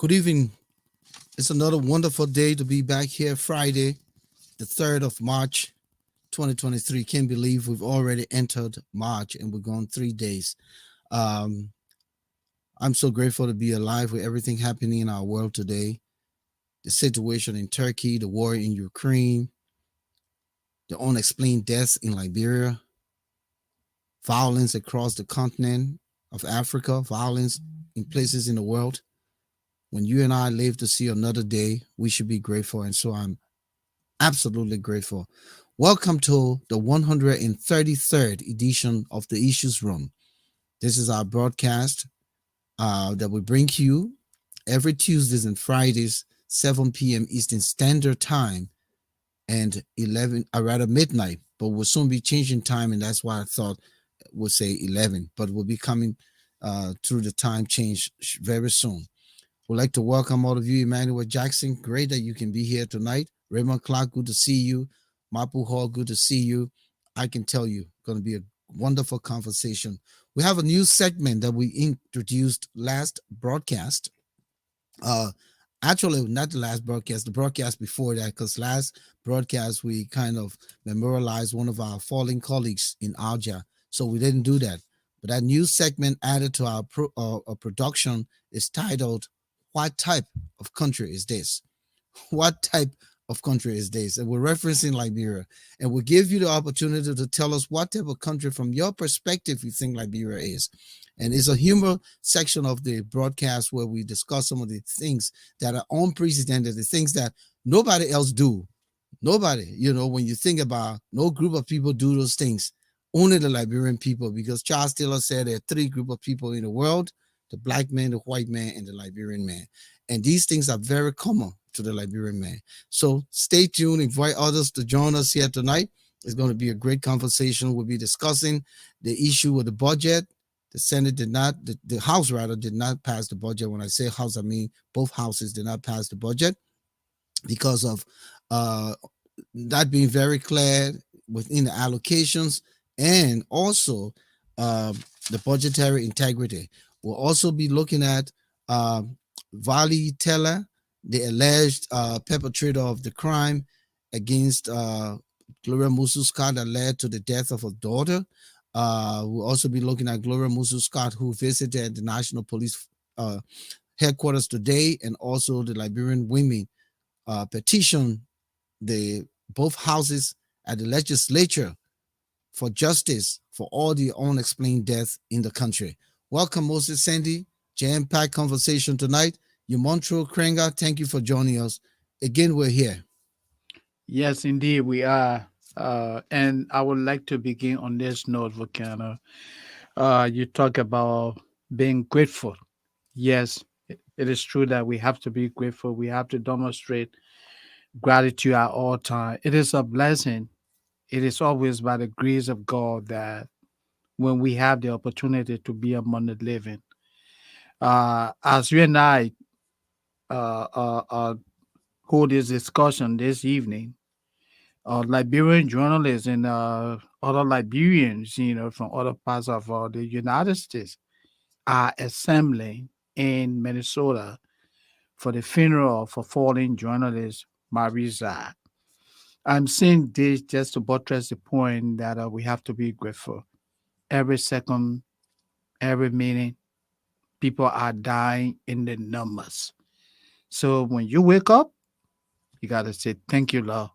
Good evening. It's another wonderful day to be back here Friday, the 3rd of March, 2023. Can't believe we've already entered March and we're gone 3 days. Um, I'm so grateful to be alive with everything happening in our world today. The situation in Turkey, the war in Ukraine, the unexplained deaths in Liberia, violence across the continent of Africa, violence in places in the world. When you and I live to see another day, we should be grateful. And so I'm absolutely grateful. Welcome to the 133rd edition of the Issues Room. This is our broadcast that we bring to you every Tuesdays and Fridays, 7 p.m. Eastern Standard Time and 11, or rather midnight. But we'll soon be changing time, and that's why I thought we'll say 11. But we'll be coming through the time change very soon. We'd like to welcome all of you. Emmanuel Jackson, great that you can be here tonight. Raymond Clark, good to see you. Mapu Hall, good to see you. I can tell you, going to be a wonderful conversation. We have a new segment that we introduced last broadcast. Actually, not the last broadcast, the broadcast before that, because last broadcast we kind of memorialized one of our fallen colleagues in Alger. So we didn't do that. But that new segment added to our production is titled, What Type of Country is This? What type of country is this? And we're referencing Liberia. And we'll give you the opportunity to tell us what type of country from your perspective you think Liberia is. And it's a humor section of the broadcast where we discuss some of the things that are unprecedented, the things that nobody else do. Nobody, when you think about, no group of people do those things, only the Liberian people, because Charles Taylor said there are three groups of people in the world: the black man, the white man, and the Liberian man. And these things are very common to the Liberian man. So stay tuned, invite others to join us here tonight. It's going to be a great conversation. We'll be discussing the issue with the budget. The Senate did not, the House rather, did not pass the budget. When I say House, I mean both houses did not pass the budget because of not being very clear within the allocations and also the budgetary integrity. We'll also be looking at Vali Teller, the alleged perpetrator of the crime against Gloria Musu Scott that led to the death of her daughter. We'll also be looking at Gloria Musu Scott, who visited the National Police headquarters today, and also the Liberian women petitioned both houses at the legislature for justice for all the unexplained deaths in the country. Welcome, Moses Sandy. Jam-packed conversation tonight. Montreal Krenga, thank you for joining us. Again, we're here. Yes, indeed, we are. And I would like to begin on this note, Volcano. You talk about being grateful. Yes, it is true that we have to be grateful. We have to demonstrate gratitude at all times. It is a blessing. It is always by the grace of God that when we have the opportunity to be among the living, as you and I hold this discussion this evening, Liberian journalists and other Liberians, from other parts of the United States are assembling in Minnesota for the funeral of a fallen journalist, Marisa. I'm saying this just to buttress the point that we have to be grateful. Every second, every minute, people are dying in the numbers. So when you wake up, you got to say, thank you, Lord,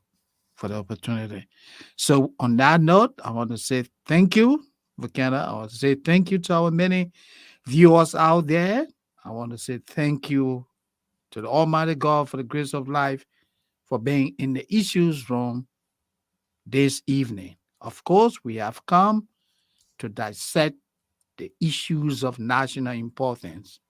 for the opportunity. So on that note, I want to say thank you, Volcano. I want to say thank you to our many viewers out there. I want to say thank you to the Almighty God for the grace of life, for being in the issues room this evening. Of course, we have come to dissect the issues of national importance.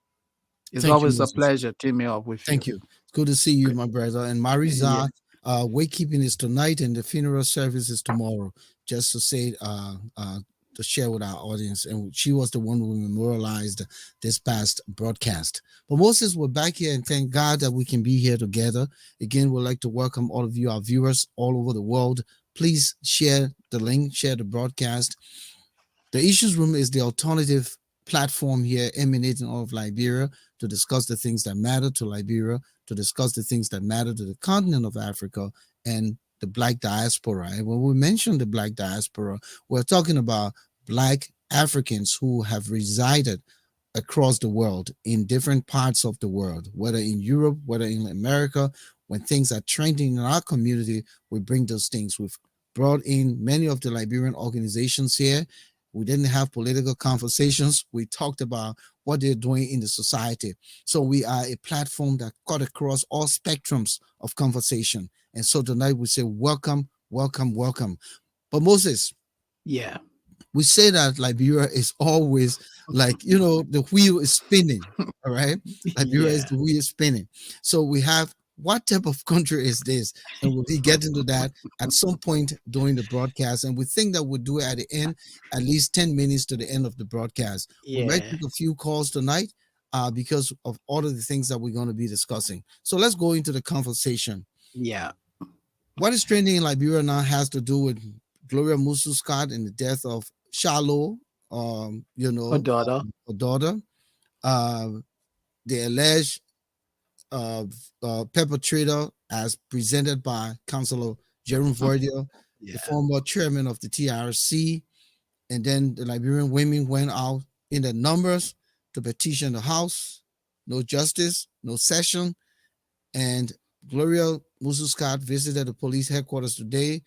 It's Thank you, always a Moses. pleasure teaming up with you. Thank you. It's good to see you, my brother. And Yeah. Mariza, wakekeeping is tonight and the funeral service is tomorrow, just to say, to share with our audience. And she was the one who memorialized this past broadcast. But Moses, we're back here, and thank God that we can be here together. Again, we'd like to welcome all of you, our viewers all over the world. Please share the link, share the broadcast. The Issues Room is the alternative platform here emanating out of Liberia to discuss the things that matter to Liberia, to discuss the things that matter to the continent of Africa and the Black diaspora. And when we mention the Black diaspora, we're talking about Black Africans who have resided across the world in different parts of the world, whether in Europe, whether in America. When things are trending in our community, we bring those things. We've brought in many of the Liberian organizations here. We didn't have political conversations. We talked about what they're doing in the society. So we are a platform that cut across all spectrums of conversation. And so tonight we say, welcome, welcome, welcome. But Moses, Yeah. we say that Liberia is always like, the wheel is spinning. All right. Liberia is Yeah. the wheel spinning. So we have, what type of country is this? And we'll be getting to that at some point during the broadcast. And we think that we'll do it at the end, at least 10 minutes to the end of the broadcast. We might Yeah. take a few calls tonight because of all of the things that we're going to be discussing. So let's go into the conversation. Yeah. What is trending in Liberia now has to do with Gloria Musu Scott and the death of Shallow, A daughter. a daughter. Uh, the alleged uh, perpetrator, as presented by Councillor Jerome Verdia, the Yeah. former chairman of the TRC, and then the Liberian women went out in the numbers to petition the House. No justice, no session, and Gloria Musu visited the police headquarters today.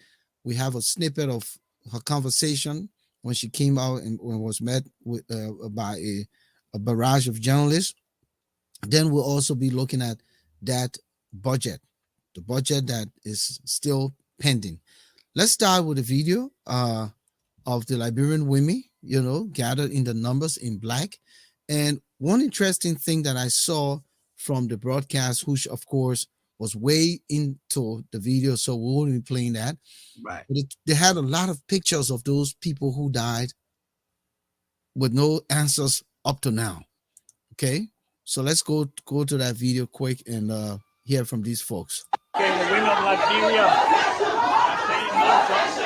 We have a snippet of her conversation when she came out and was met with by a barrage of journalists. Then we'll also be looking at that budget, the budget that is still pending. Let's start with a video of the Liberian women, gathered in the numbers in black. And one interesting thing that I saw from the broadcast, which of course was way into the video, so we won't be playing that. Right. But they had a lot of pictures of those people who died with no answers up to now. Okay, so let's go to that video quick and hear from these folks. Okay, the women of Liberia are saying no justice.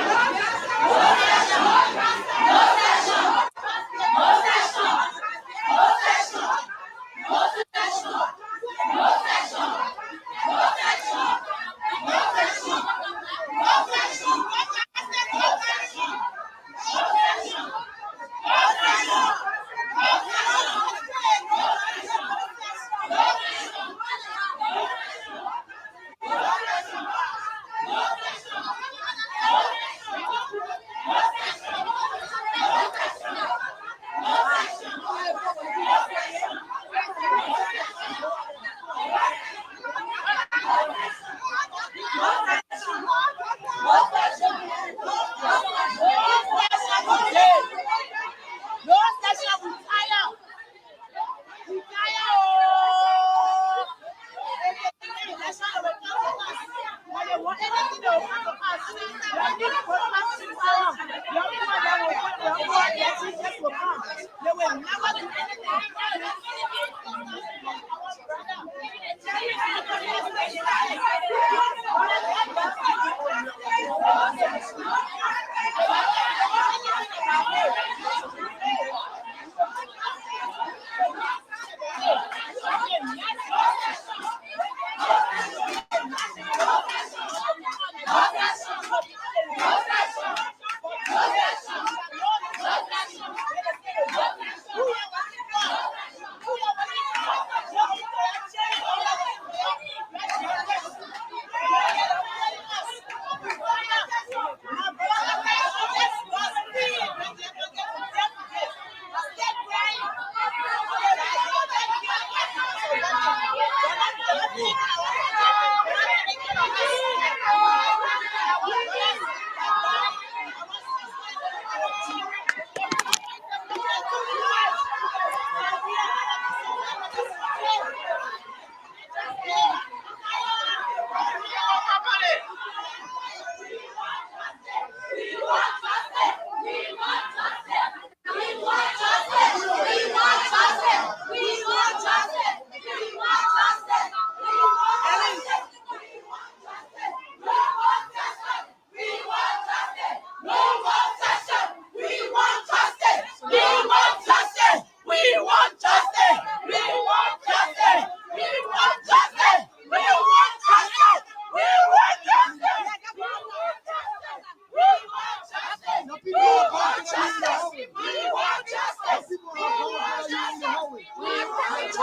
We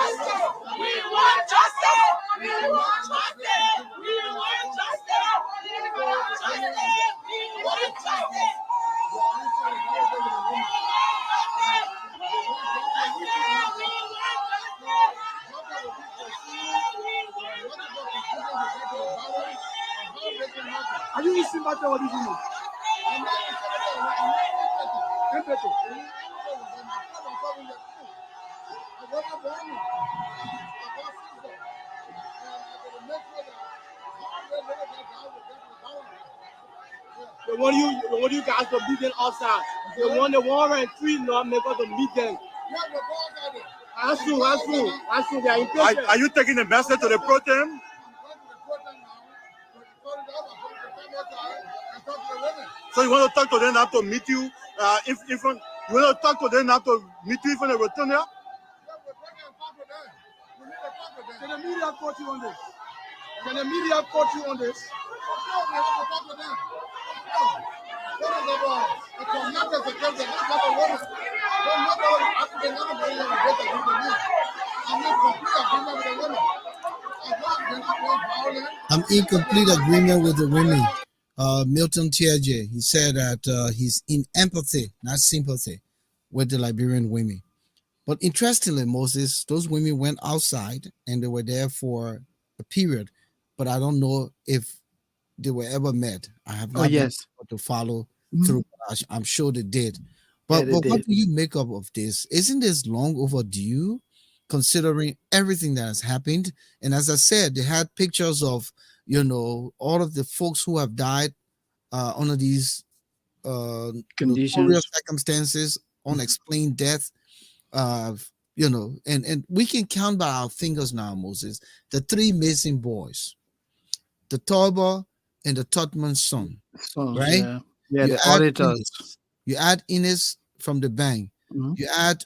want justice. We want justice. We want justice. We want justice. We want justice. Are you listening back to what you do? They want you guys to meet them outside. They want the 103 lawmakers to meet them. That's true. They are impatient. Are you taking the message to the pro-tem? So you want to talk to them not to meet you? You want to talk to them not to meet you from the rotunda? Can the media quote you on this? Can the media quote you on this? I'm in complete agreement with the women. Milton Tiaje, he said that he's in empathy, not sympathy, with the Liberian women. But interestingly, Moses, those women went outside and they were there for a period, but I don't know if they were ever met. I have not been yes. able to follow Mhm. through. I'm sure they did. Yeah, But, they but what did. do you make up of this? Isn't this long overdue, considering everything that has happened? And as I said, they had pictures of, all of the folks who have died under these notorious Conditions. circumstances, unexplained death. And we can count by our fingers now, Moses, the three missing boys, the Toba and the Totman's son, So, right? yeah. Yeah, You the add auditors. Ines, you add Ines from the bank, Mhm. you add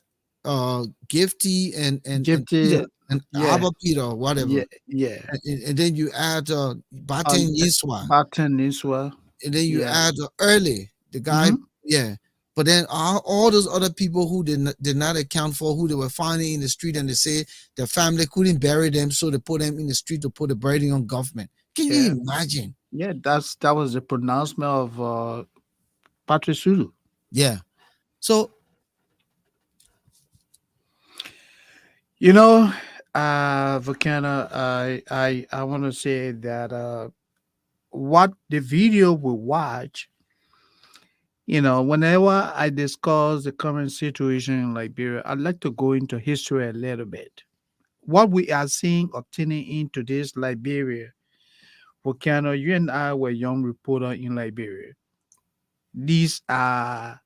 Gifty and Gifty, Peter and yeah. Abba Peter or whatever, Yeah. and then you add Baten Yiswa, Barton Niswa. and then you Yeah. add Early, the guy, Mhm. yeah. But then all those other people who did not account for, who they were finding in the street, and they say their family couldn't bury them, so they put them in the street to put the burden on government. Can Yeah. you imagine? Yeah, that was the pronouncement of Patrick Sulu. Yeah. So Volcano, I want to say that what the video we watch, whenever I discuss the current situation in Liberia, I'd like to go into history a little bit. What we are seeing obtaining into this Liberia, Volcano, you and I were young reporter in Liberia. These are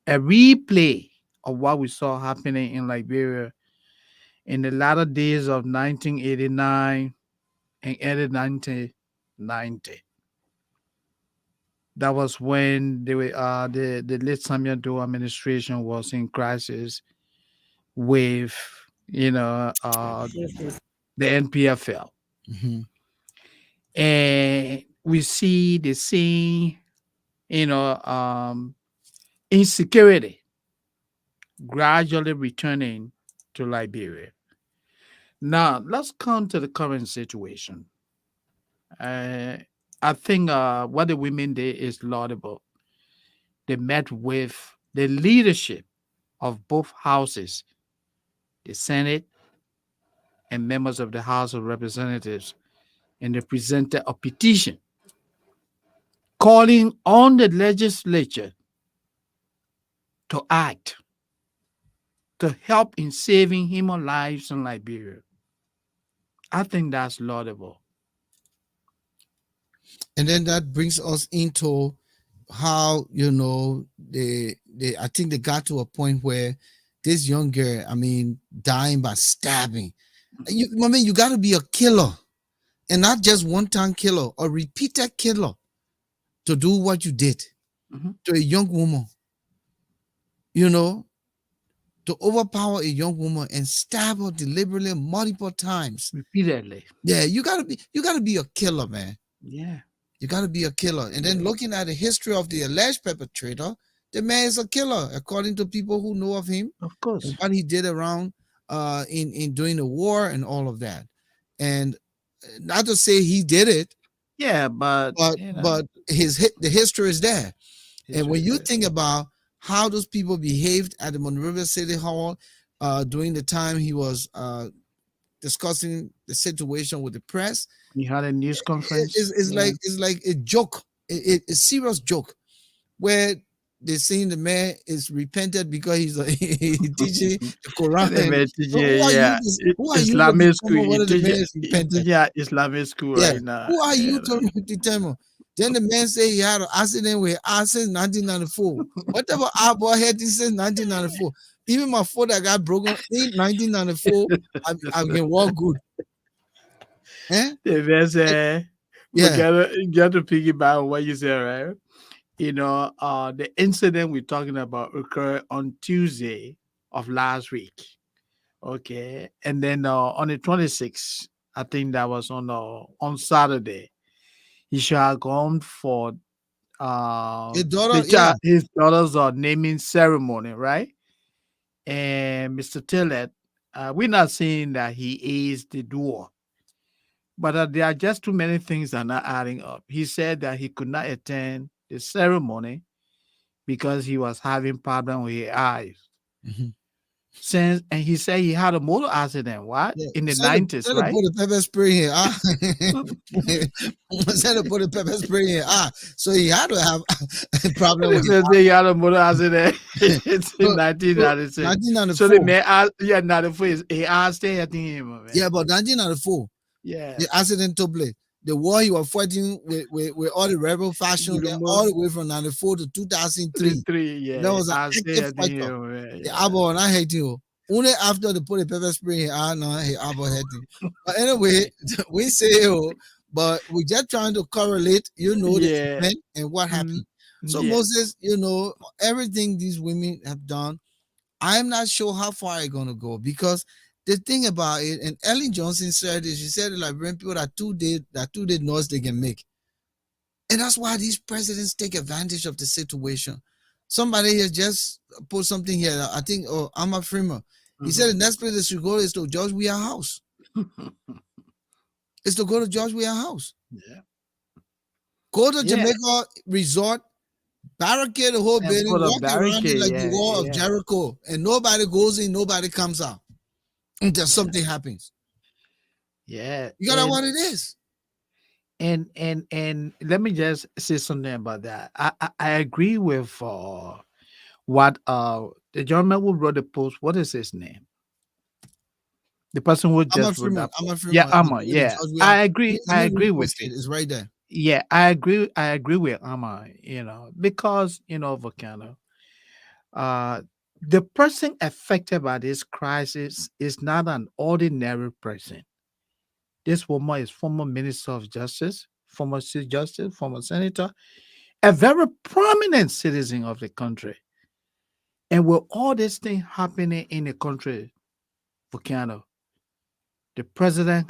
a replay of what we saw happening in Liberia in the latter days of 1989 and early 1990. That was when the late Samuel Doe administration was in crisis with the NPFL, mhm. and we see the same insecurity gradually returning to Liberia. Now let's come to the current situation. I think what the women did is laudable. They met with the leadership of both houses, the Senate and members of the House of Representatives, and they presented a petition calling on the legislature to act to help in saving human lives in Liberia. I think that's laudable. And then that brings us into how they I think they got to a point where this young girl, I mean, dying by stabbing. You got to be a killer, and not just one-time killer, a repeated killer, to do what you did Mhm. to a young woman. To overpower a young woman and stab her deliberately multiple times. Repeatedly. Yeah, you gotta be a killer, man. Yeah. You got to be a killer. And then looking at the history of the alleged perpetrator, the man is a killer, according to people who know of him Of course. and what he did around in during the war and all of that. And not to say he did it, Yeah, but but the history is there. And when history you there. think about how those people behaved at the Monrovia City Hall during the time he was discussing the situation with the press, You had a news conference. it's Yeah. like a joke, a serious joke, where they're saying the man is repented because he's he teaching the And they Quran. were So teaching, yeah, who are you to Islamic school. determine whether the man is You repented? teach at Islamic school Yeah. right now. Who are You you to determine? Then the man say he had an accident with us since 1994. Whatever our boy had since 1994. Even my foot that got broken in 1994, I can walk good. Eh? The man Eh, say, but yeah. get to piggyback on what you said, right? The incident we're talking about occurred on Tuesday of last week. Okay. And then on the 26th, I think that was on Saturday, he should have gone for His daughter, yeah. his daughter's naming ceremony, right? And Mr. Taylor, we're not saying that he is the doer, but there are just too many things that are not adding up. He said that he could not attend the ceremony because he was having problem with his eyes. Mhm. And he said he had a motor accident. What Yeah. in the Send the, 90s, send the right? put the pepper spray here. Send the put the pepper spray here. So he had to have a problem with He his said he had a motor accident. It's in so, 1996. So the 1994. man asked, yeah, 94 is he asked him, man. Yeah, but 1994. Yeah. The accident took place. The war he was fighting with all the rebel faction there, all the way from 94 to 2003. Three, That yeah. was an I active said fighter. him, man. The Yeah. Abo and I hate you. Only after they put the pepper spray here, I know hey Abo hate him. But anyway, we say but we're just trying to correlate, the Yeah. event and what happened. So Yeah. Moses, everything these women have done, I'm not sure how far I'm gonna go because the thing about it, and Ellen Johnson said it, she said it like when people that two did noise they can make. And that's why these presidents take advantage of the situation. Somebody here just put something here. I think, I'm a Freeman. He said the next place they should go is to George Weah House. Is to go to George Weah House. Yeah. Go to Yeah. Jamaica Resort, barricade the whole And building, put a walk around it barricade. like the Yeah. wall of Yeah. Jericho, and nobody goes in, nobody comes out until something happens. Yeah. You got what it is. And let me just say something about that. I agree with what the gentleman who wrote the post. What is his name? The person who I'm a just wrote Freeman. that I'm a post. Freeman. Yeah, Amma. Yeah, George Weah. I agree. Let I me agree with repost it. it. It's right there. Yeah, I agree. I agree with Amma. Because Volcano. The person affected by this crisis is not an ordinary person. This woman is former Minister of Justice, former Chief Justice, former Senator, a very prominent citizen of the country. And with all this thing happening in the country, Volcano, the president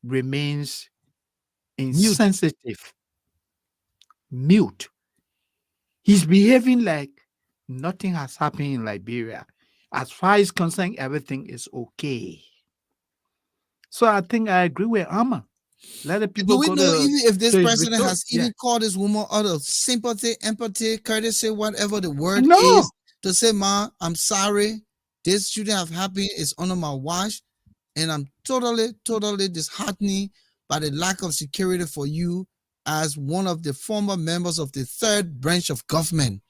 remains Mute. insensitive, mute. He's behaving like nothing has happened in Liberia. As far as concerned, everything is okay. So I think I agree with Amma. Let the people Do we go know to, even if this to his president resort. has Yeah. even called this woman out of sympathy, empathy, courtesy, whatever the word No. is, to say, Ma, I'm sorry. This shouldn't have happened. It's under my watch. And I'm totally, totally disheartened by the lack of security for you as one of the former members of the third branch of government.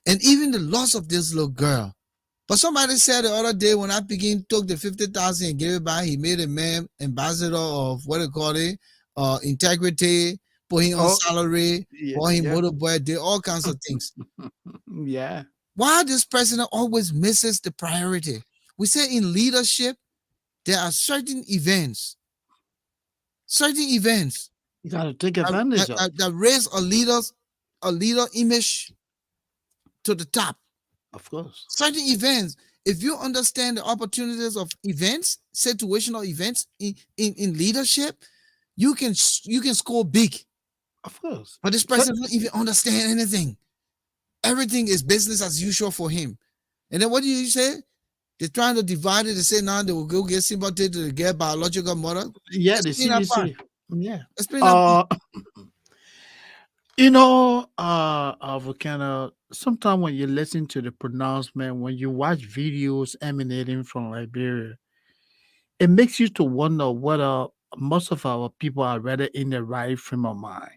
And even the loss of this little girl. But somebody said the other day when I took the 50,000 and gave it back, he made a man ambassador of what they call it, integrity, put him on salary, Yeah. bought him Yeah. motorbike, did all kinds of things. Yeah. Why this president always misses the priority? We say in leadership, there are certain events You got to take advantage of. that raise a leader image to the top. Of course. Certain events, if you understand the opportunities of events, situational events in leadership, you can score big. Of course. But this president doesn't even understand anything. Everything is business as usual for him. And then what do you say? They're trying to divide it. They say now they will go get sympathy to the girl biological mother. Yeah, the Explain that part. CDC. Yeah. Explain that part. Volcano, sometimes when you listen to the pronouncement, when you watch videos emanating from Liberia, it makes you to wonder whether most of our people are rather in the right frame of mind.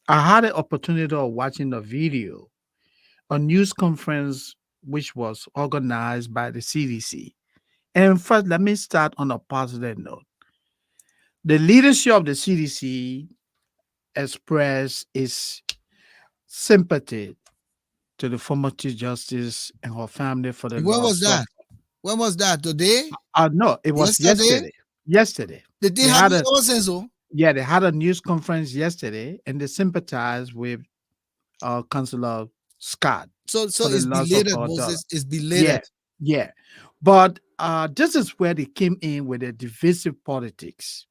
I had an opportunity of watching a video, a news conference which was organized by the CDC. And first, let me start on a positive note. The leadership of the CDC expressed its sympathy to the former Chief Justice and her family for the When was loss of. that? When was that? Today? No, it was Yesterday? yesterday. Yesterday, The day they had happened a also. they had a news conference yesterday, and they sympathized with Councillor Scott So for the it's loss of belated, her daughter. Moses. It's belated. Yeah, yeah. But this is where they came in with the divisive politics.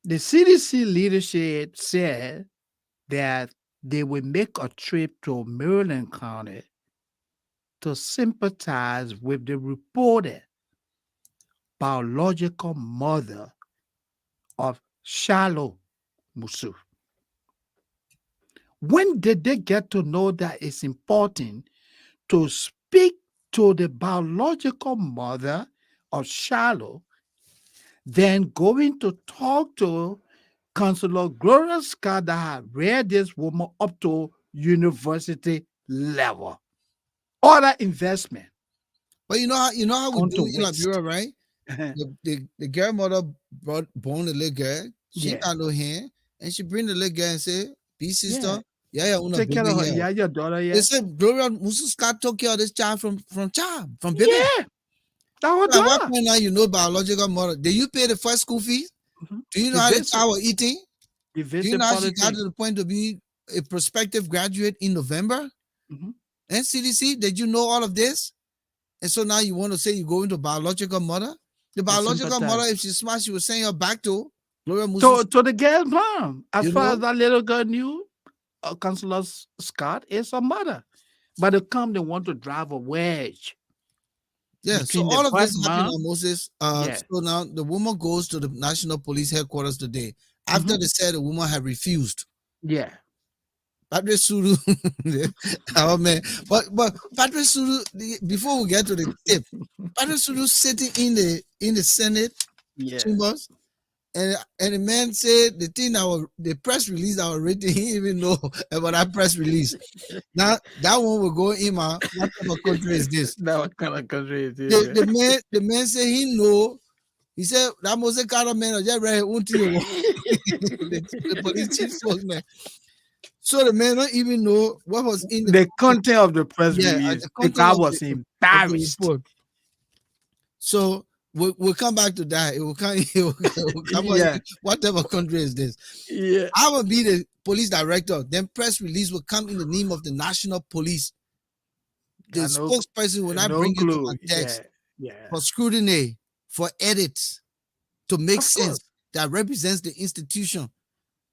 The CDC leadership said that they will make a trip to Maryland County to sympathize with the reported biological mother of Shallow Musu. When did they get to know that it's important to speak to the biological mother of Shallow, then going to talk to Councillor Gloria Scott that had read this woman up to university level? Other investment But you know how we gone to do in waste. Liberia, right? The girl mother born the little girl. She Yeah, got no hand, and she bring the little girl and say, "Be yeah. sister, yeah, una Take care baby of her. here." Yeah, your daughter. They Yeah, said Gloria Musu Scott took care of this child from baby. yeah. Our So at what daughter. point now biological mother? Did you pay the first school fees? Mhm. Do you know how the Divisive, child was eating? Do you know divisive how she got politics. to the point to be a prospective graduate in November? Mhm. And CDC, did you know all of this? And so now you want to say you go into biological mother? The They biological mother, sympathize if she's smart, she would send her back to Gloria Musu. to the girl's mom. As You far know? as that little girl knew, Councillor Scott is her mother. But they come, they want to drive a wedge Yeah. So between the all of this first happened mom. on Moses. Yeah. So now the woman goes to the National Police headquarters today. After Mhm. they said the woman had refused. Yeah. Patrick Suru, oh man, but Patrick Suru. Before we get to the tip, Patrick Suru sitting in the Senate Yeah. chambers, and the man said the thing the press release that was written, he didn't even know about that press release. Now that one will go in my what type of country is this? That what kind of country it is? The man said he know. He said that most kind of man just read the police chief spokesman. So the man don't even know what was in the The content of the press the release. The content guy of was of the embarrassed. report. So we'll come back to that. It will come. It will come on. Yeah. Whatever country is this? Yeah. I will be the police director. Then press release will come in the name of the national police. The Got spokesperson will not no bring it to clue. Yeah. context Yeah. for scrutiny, for edits to make Of course. sense that represents the institution.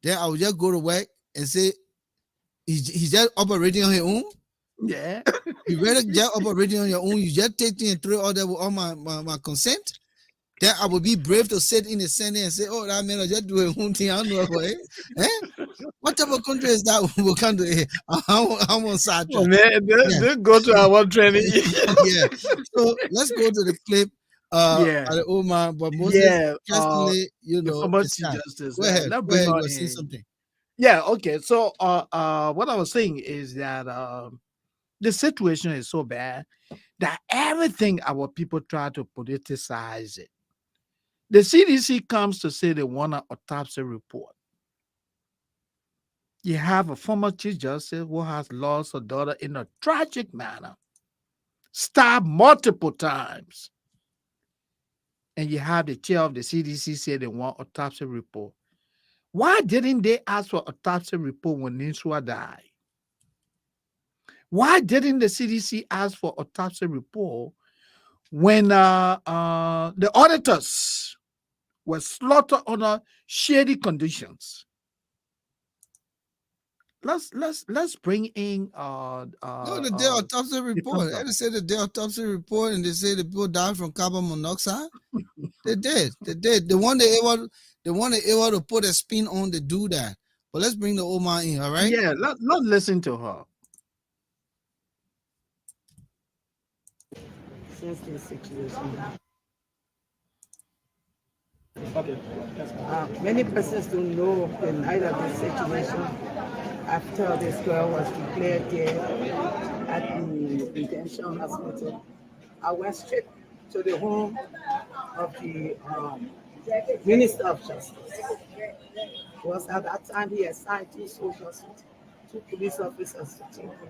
Then I will just go to work and say he's just operating on his own. Yeah. You rather just operating on your own. You just take it and throw all that with all my consent. Then I would be brave to sit in the Senate and say, "Oh, that man, I just do a own thing. I don't know about it." Eh? What type of country is that? We come to it. I'm on side Oh, track. man, Yeah. they go to our training. Yeah. So let's go to the clip. Yeah. By the old man, but Moses, Yeah. interestingly, The former it's Chief sad. Justice. Go ahead. Let's Go bring ahead. You her were saying in. something. Yeah. Okay. So, what I was saying is that the situation is so bad that everything our people try to politicize it. The CDC comes to say they want an autopsy report. You have a former Chief Justice who has lost a daughter in a tragic manner, stabbed multiple times. And you have the chair of the CDC say they want autopsy report. Why didn't they ask for autopsy report when Ninsua died? Why didn't the CDC ask for autopsy report when the auditors were slaughtered under shady conditions? let's bring in No, the day autopsy report. counsel. They said the day autopsy report, and they say the people died from carbon monoxide. They did. They did. The one they able to put a spin on to do that. But let's bring the old man in, all right? Yeah, let's listen to her. Sensitive situation. Okay. Many persons don't know the night of the situation after this girl was declared dead at the detention hospital. I went straight to the home of the Minister of Justice. Because at that time he assigned 2 soldiers, 2 police officers to take her.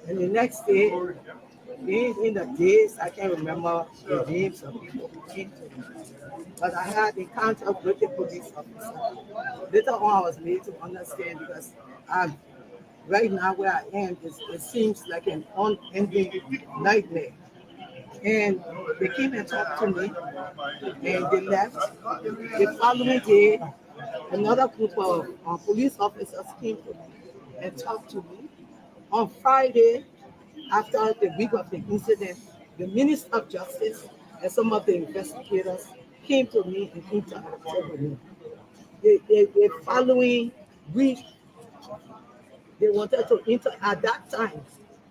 And the next day, in the days, I can't remember the names of people who came to me. But I had encounter with the police officer. Later on, I was made to understand because right now where I am, it seems like an unending nightmare. And they came and talked to me, and they left. The following day, another group of police officers came to me and talked to me. On Friday, after the week of the incident, the Minister of Justice and some of the investigators came to me and interacted with me. The following week, they wanted to at that time,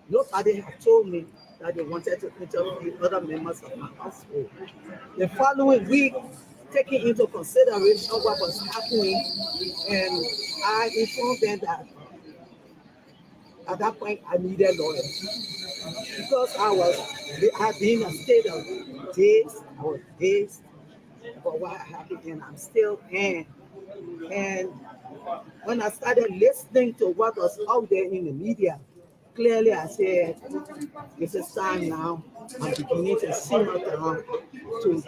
nobody had told me that they wanted to interview other members of my household. The following week, taking into consideration what was happening, and I informed them that at that point I needed lawyers because I had been in a state of daze. I was dazed about what happened, and I'm still in. And when I started listening to what was out there in the media, clearly I said, this is time now. I'm beginning to simmer down to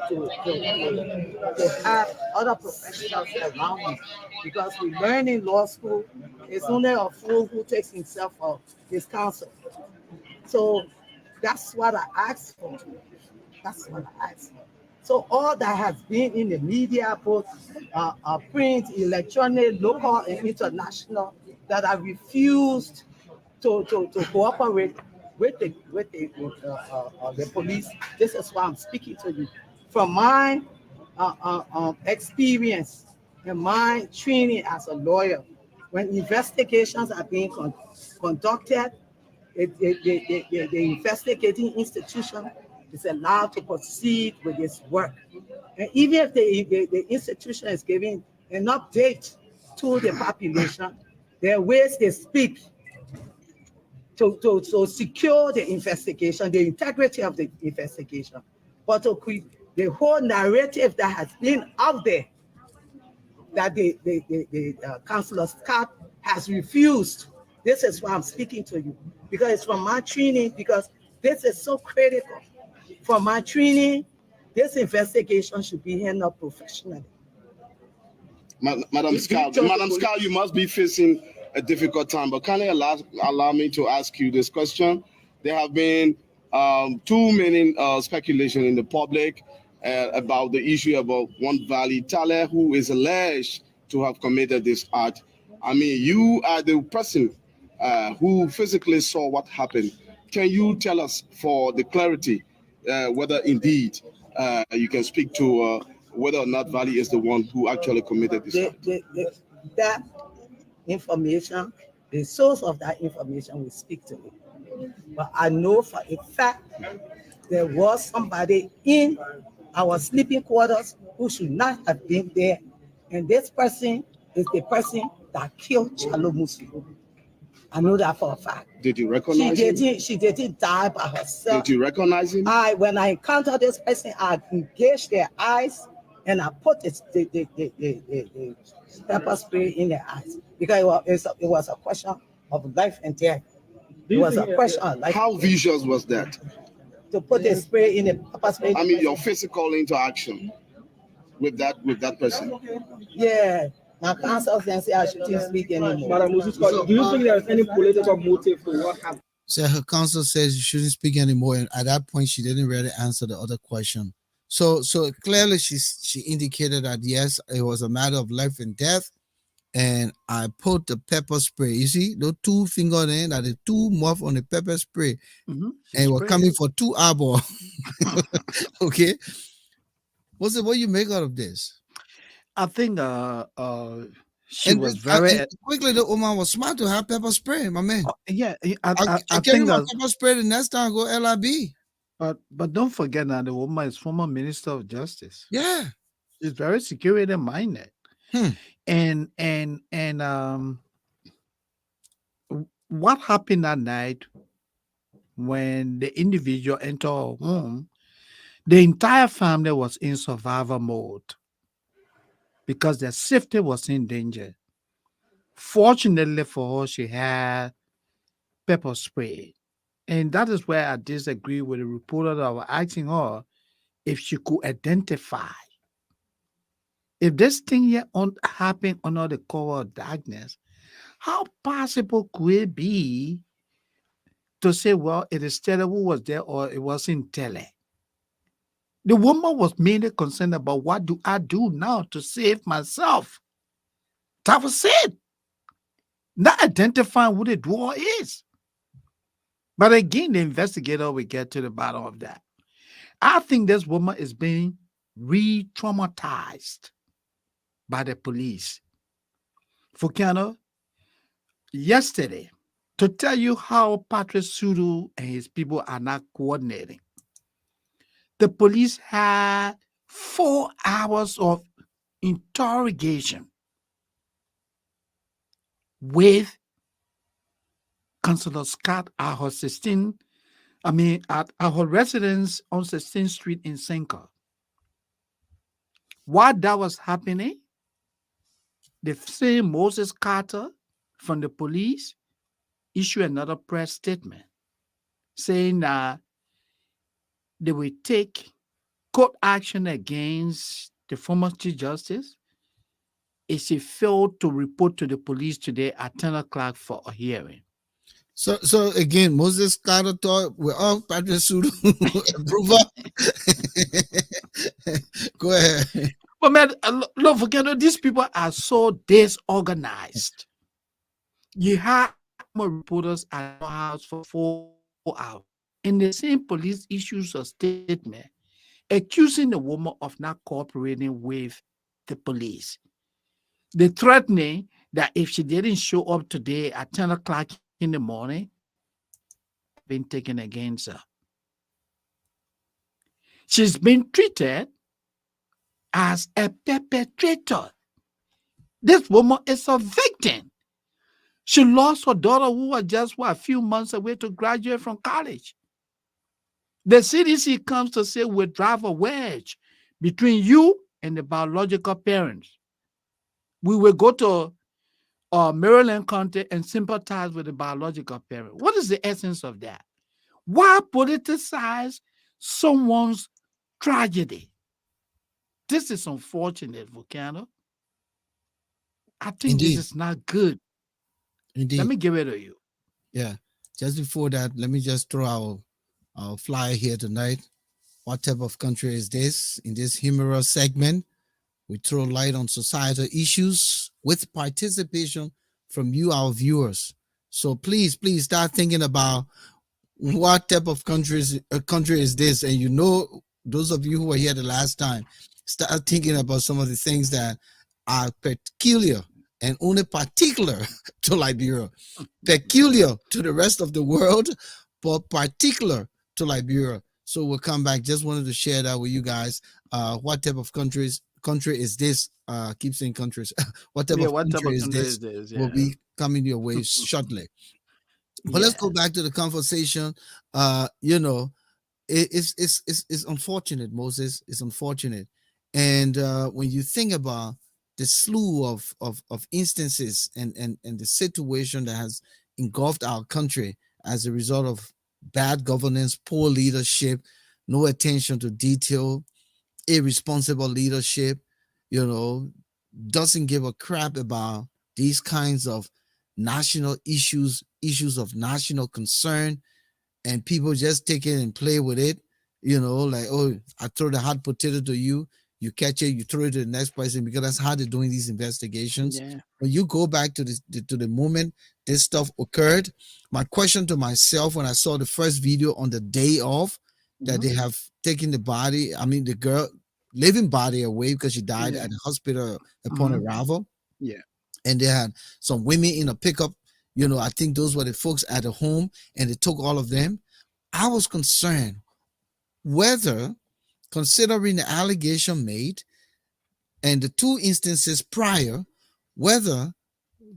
have other professionals around me. Because we learn in law school, it's only a fool who takes himself or his counsel. So that's what I asked for. That's what I asked for. So all that has been in the media, both print, electronic, local, and international, that I refused to cooperate with the police. This is why I'm speaking to you. From my experience and my training as a lawyer, when investigations are being conducted, the investigating institution is allowed to proceed with its work. And even if the institution is giving an update to the population, there are ways they speak to secure the investigation, the integrity of the investigation. But to the whole narrative that has been out there, that the Councillor Scott has refused. This is why I'm speaking to you, because it's from my training, because this is so critical. From my training, this investigation should be handled professionally. Madam Scal, you must be facing a difficult time, but can you allow me to ask you this question? There have been too many speculation in the public about the issue about one Valley Tale, who is alleged to have committed this act. I mean, you are the person who physically saw what happened. Can you tell us, for the clarity, whether indeed you can speak to whether or not Valley is the one who actually committed this act? That information, the source of that information will speak to me. But I know for a fact there was somebody in our sleeping quarters who should not have been there. And this person is the person that killed Chalo Musi. I know that for a fact. Did you recognize him? She didn't die by herself. Did you recognize him? When I encountered this person, I engaged their eyes and I put the pepper spray in their eyes, because it was a question of life and death. It was a question of life. How vicious was that? To put the spray in the pepper spray. I mean, your physical interaction with that person. Yeah. My counsel then say I shouldn't speak anymore. Madam Moses, do you think there is any political motive to what happened? So her counsel says you shouldn't speak anymore, and at that point she didn't really answer the other question. So clearly she indicated that yes, it was a matter of life and death, and I put the pepper spray. You see, those two finger there, that the two muff on the pepper spray, She and it was sprayed coming it. for 2 hours. Okay, what's it? What you make out of this? I think she And, was very and quickly, the woman was smart to have pepper spray, my man. yeah. I I carry think my pepper spray the next time I go LIB. but don't forget that the woman is former minister of justice. Yeah. She's very security minded, Hmm. and what happened that night when the individual entered her home, the entire family was in survival mode because their safety was in danger. Fortunately for her, she had pepper spray. And that is where I disagree with the reporter that was asking her if she could identify. If this thing here happened under the cover of darkness, how possible could it be to say, well, it is Tele who was there or it wasn't Tele? The woman was mainly concerned about what do I do now to save myself. That was it. Not identifying who the door is. But again, the investigator will get to the bottom of that. I think this woman is being re-traumatized by the police. Volcano, yesterday, to tell you how Patrick Sudu and his people are not coordinating, the police had 4 hours of interrogation with Councillor Scott at her at her residence on 16th Street in Senka. While that was happening, the same Moses Carter from the police issued another press statement saying that they will take court action against the former Chief Justice if she failed to report to the police today at 10 o'clock for a hearing. So again, Moses Carter thought we're all Patrick Sudo approval. Go ahead. But man, don't forget, these people are so disorganized. You had more reporters at your house for 4 hours, and the same police issues a statement accusing the woman of not cooperating with the police. They're threatening that if she didn't show up today at 10 o'clock in the morning, been taken against her. She's been treated as a perpetrator. This woman is a victim. She lost her daughter who was just a few months away to graduate from college. The CDC comes to say we drive a wedge between you and the biological parents. We will go to Maryland County and sympathize with the biological parent. What is the essence of that? Why politicize someone's tragedy? This is unfortunate, Volcano. I think this Indeed. is not good. Indeed. Let me give it to you. Yeah. Just before that, let me just throw our flyer here tonight. What type of country is this? In this humorous segment, we throw light on societal issues with participation from you, our viewers. So please start thinking about what type of country is this, and those of you who were here the last time, start thinking about some of the things that are peculiar and only particular to Liberia, peculiar to the rest of the world, but particular to Liberia. So we'll come back. Just wanted to share that with you guys. What type of country is this? Keep saying countries. What type of country is this? Yeah. Will be coming your way shortly. But let's go back to the conversation. It's unfortunate, Moses. It's unfortunate. And when you think about the slew of instances and the situation that has engulfed our country as a result of bad governance, poor leadership, no attention to detail, irresponsible leadership, doesn't give a crap about these kinds of national issues of national concern, and people just take it and play with it, like, oh, I throw the hot potato to you, You catch it, you throw it to the next person because that's how they're doing these investigations. Yeah. When you go back to the moment this stuff occurred, my question to myself when I saw the first video on the day of that Mhm. they have taken the body, I mean the girl living body away because she died Yeah. at the hospital upon Mhm. arrival, Yeah. and they had some women in a pickup. I think those were the folks at the home, and they took all of them. I was concerned whether, considering the allegation made and the two instances prior, whether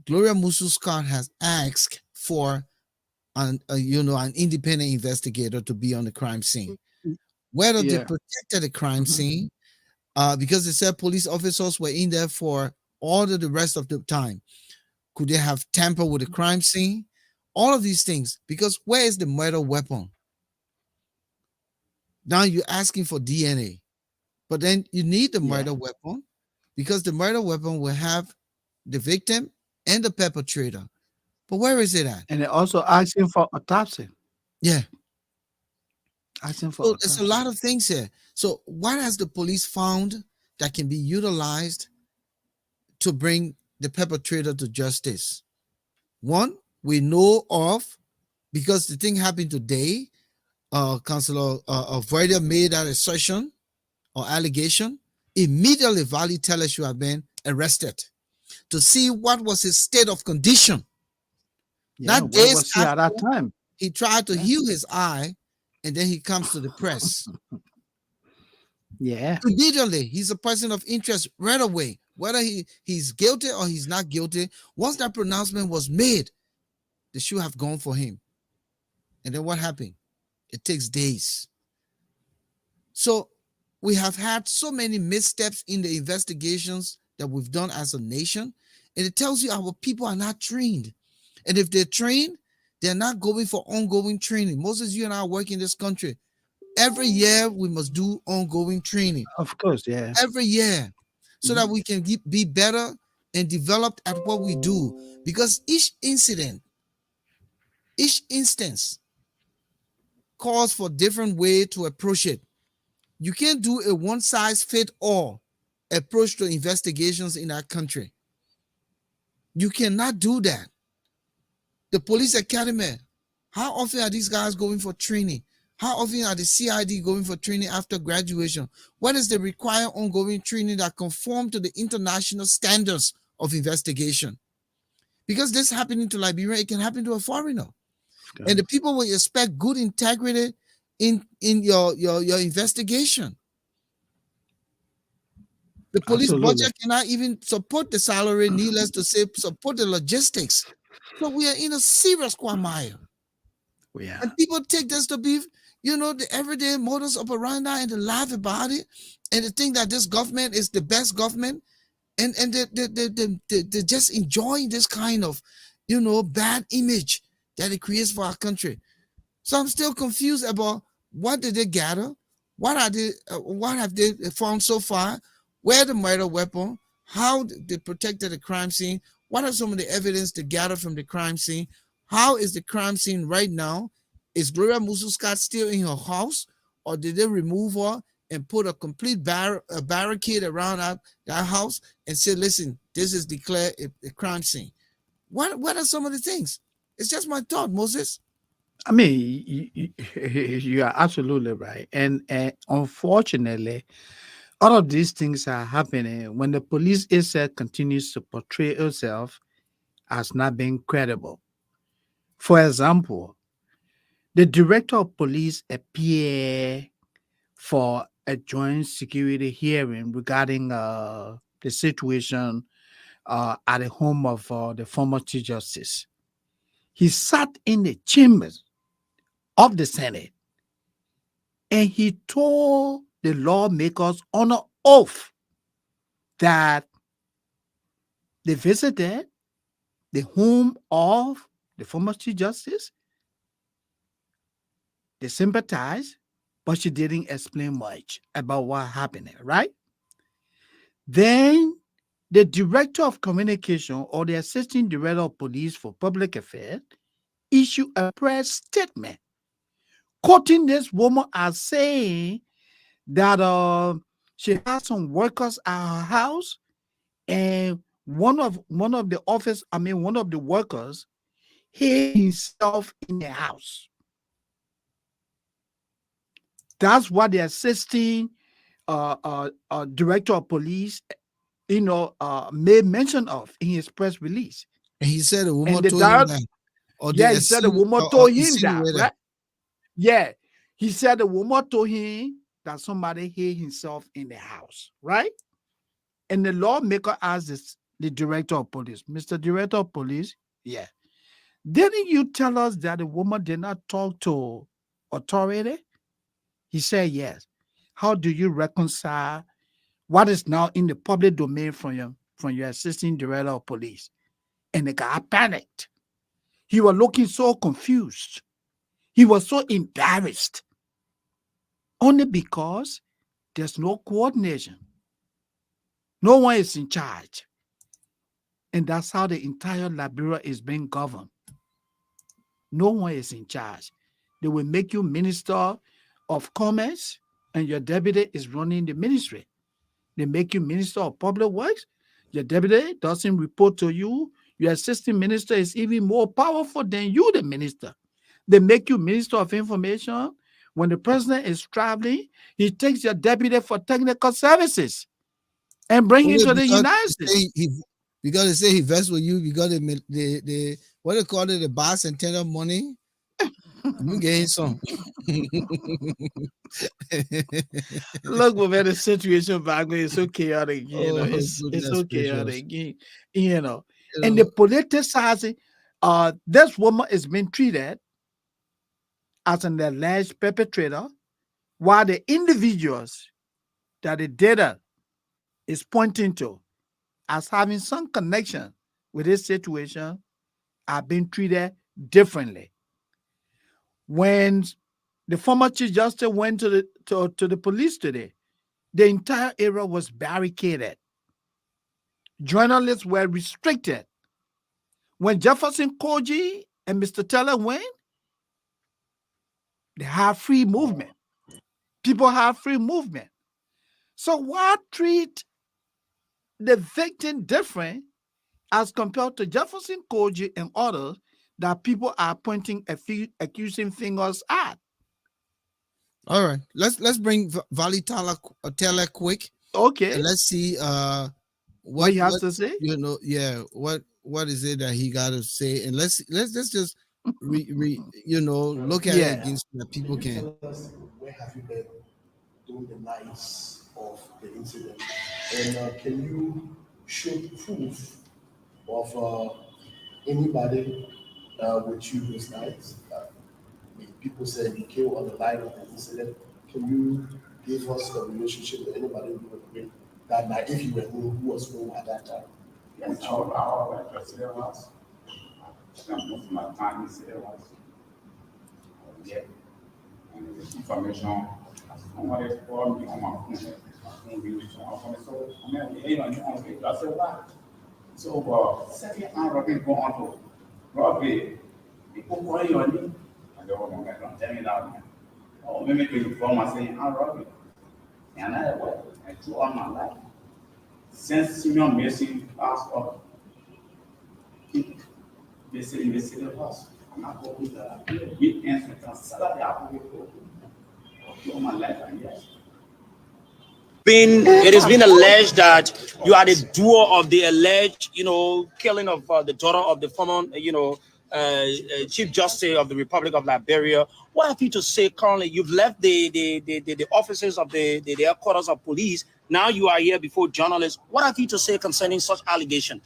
Gloria Musu Scott has asked for an independent investigator to be on the crime scene, Mm, whether they yeah. protected the crime Mhm. scene, because they said police officers were in there for all of the rest of the time. Could they have tampered with the crime scene? All of these things, because where is the murder weapon? Now you're asking for DNA, but then you need the Yeah. murder weapon because the murder weapon will have the victim and the perpetrator. But where is it at? And they're also asking for autopsy. Yeah. Asking for So it's a autopsy. lot of things here. So what has the police found that can be utilized to bring the perpetrator to justice? One, we know of because the thing happened today. Councillor Verdia made that assertion or allegation. Immediately, Valley tell us you have been arrested to see what was his state of condition. Yeah. Not Where days was he at that after time? he tried to Yeah. heal his eye, and then he comes to the press. Yeah. Immediately, he's a person of interest right away. Whether he's guilty or he's not guilty, once that pronouncement was made, they should have gone for him. And then what happened? It takes days. So we have had so many missteps in the investigations that we've done as a nation. And it tells you our people are not trained. And if they're trained, they're not going for ongoing training. Moses, you and I work in this country. Every year we must do ongoing training. Of course. Yeah. Every year. So Mhm. that we can be better and developed at what we do. Because each incident, each instance calls for different way to approach it. You can't do a one size fit all approach to investigations in our country. You cannot do that. The police academy, how often are these guys going for training? How often are the CID going for training after graduation? What is the required ongoing training that conform to the international standards of investigation? Because this happening to Liberia, it can happen to a foreigner. Of And the course. people will expect good integrity in your investigation. The police Absolutely. budget cannot even support the salary, needless to say, support the logistics. So we are in a serious quagmire. Yeah. And people take this to be, the everyday modus operandi and they laugh about it and they think that this government is the best government. And they just enjoying this kind of, bad image that it creates for our country. So I'm still confused about what did they gather? What have they found so far? Where the murder weapon? How they protected the crime scene? What are some of the evidence they gather from the crime scene? How is the crime scene right now? Is Gloria Musu Scott still in her house, or did they remove her and put a complete barricade around that house and say, "Listen, this is declared a crime scene"? What are some of the things? It's just my thought, Moses. I mean, you are absolutely right. And unfortunately, all of these things are happening when the police itself continues to portray itself as not being credible. For example, the director of police appeared for a joint security hearing regarding the situation at the home of the former Chief Justice. He sat in the chambers of the Senate and he told the lawmakers on an oath that they visited the home of the former Chief Justice, they sympathized, but she didn't explain much about what happened, right? Then the director of communication or the assistant director of police for public affairs issued a press statement quoting this woman as saying that she had some workers at her house, and one of the workers hid himself in the house. That's what the assisting director of police, made mention of in his press release. And he said the woman And the told him direct, that, or yeah, he said the woman told him that, insinuated. right? Yeah, he said the woman told him that somebody hid himself in the house, right? And the lawmaker asked the director of police, Mr. Director of Police, yeah, didn't you tell us that the woman did not talk to authority? He said yes. How do you reconcile what is now in the public domain from your assistant director of police? And the guy panicked. He was looking so confused. He was so embarrassed. Only because there's no coordination. No one is in charge. And that's how the entire Liberia is being governed. No one is in charge. They will make you Minister of Commerce, and your deputy is running the ministry. They make you Minister of Public Works. Your deputy doesn't report to you. Your assistant minister is even more powerful than you, the minister. They make you Minister of Information. When the president is traveling, he takes your deputy for technical services and bring him to the United States. Because they say he vests with you, you got the what they call it, the bicentennial money. You gain some. Look, where the situation back then is so chaotic, it's so chaotic, And the politicizing, this woman is being treated as an alleged perpetrator, while the individuals that the data is pointing to as having some connection with this situation are being treated differently. When the former Chief Justice went to the police today, the entire area was barricaded. Journalists were restricted. When Jefferson Koji and Mr. Teller went, they have free movement. People have free movement. So why treat the victim different as compared to Jefferson Koji and others that people are pointing accusing fingers at? All right, let's bring Vali Taylor quick. Okay. And let's see what he has to say. What is it that he got to say? And let's just look at it against that people can. Where have you been during the nights of the incident? And can you show proof of anybody with you those nights? People said you killed on the night of the incident. Can you give us a relationship with anybody you were with that night, if you were who was home at that time? Yes, I went to the house. I spent most of my time in the house. Yeah. And the information, somebody called me on my phone. So, I said, why? So, second time, I've been going to Broadway. People calling your name. I don't want to tell me that. Oh, maybe you call me saying, I'm Robbie. And I went, I throughout my life. Since senior medicine passed up, keep basically in the city house. I'm not going to that. Big answer, salary, I will my life, and yes. It has been alleged that you are the duo of the alleged, killing of the daughter of the former, Chief Justice of the Republic of Liberia. What have you to say currently? You've left the offices of the headquarters of police. Now you are here before journalists. What have you to say concerning such allegation?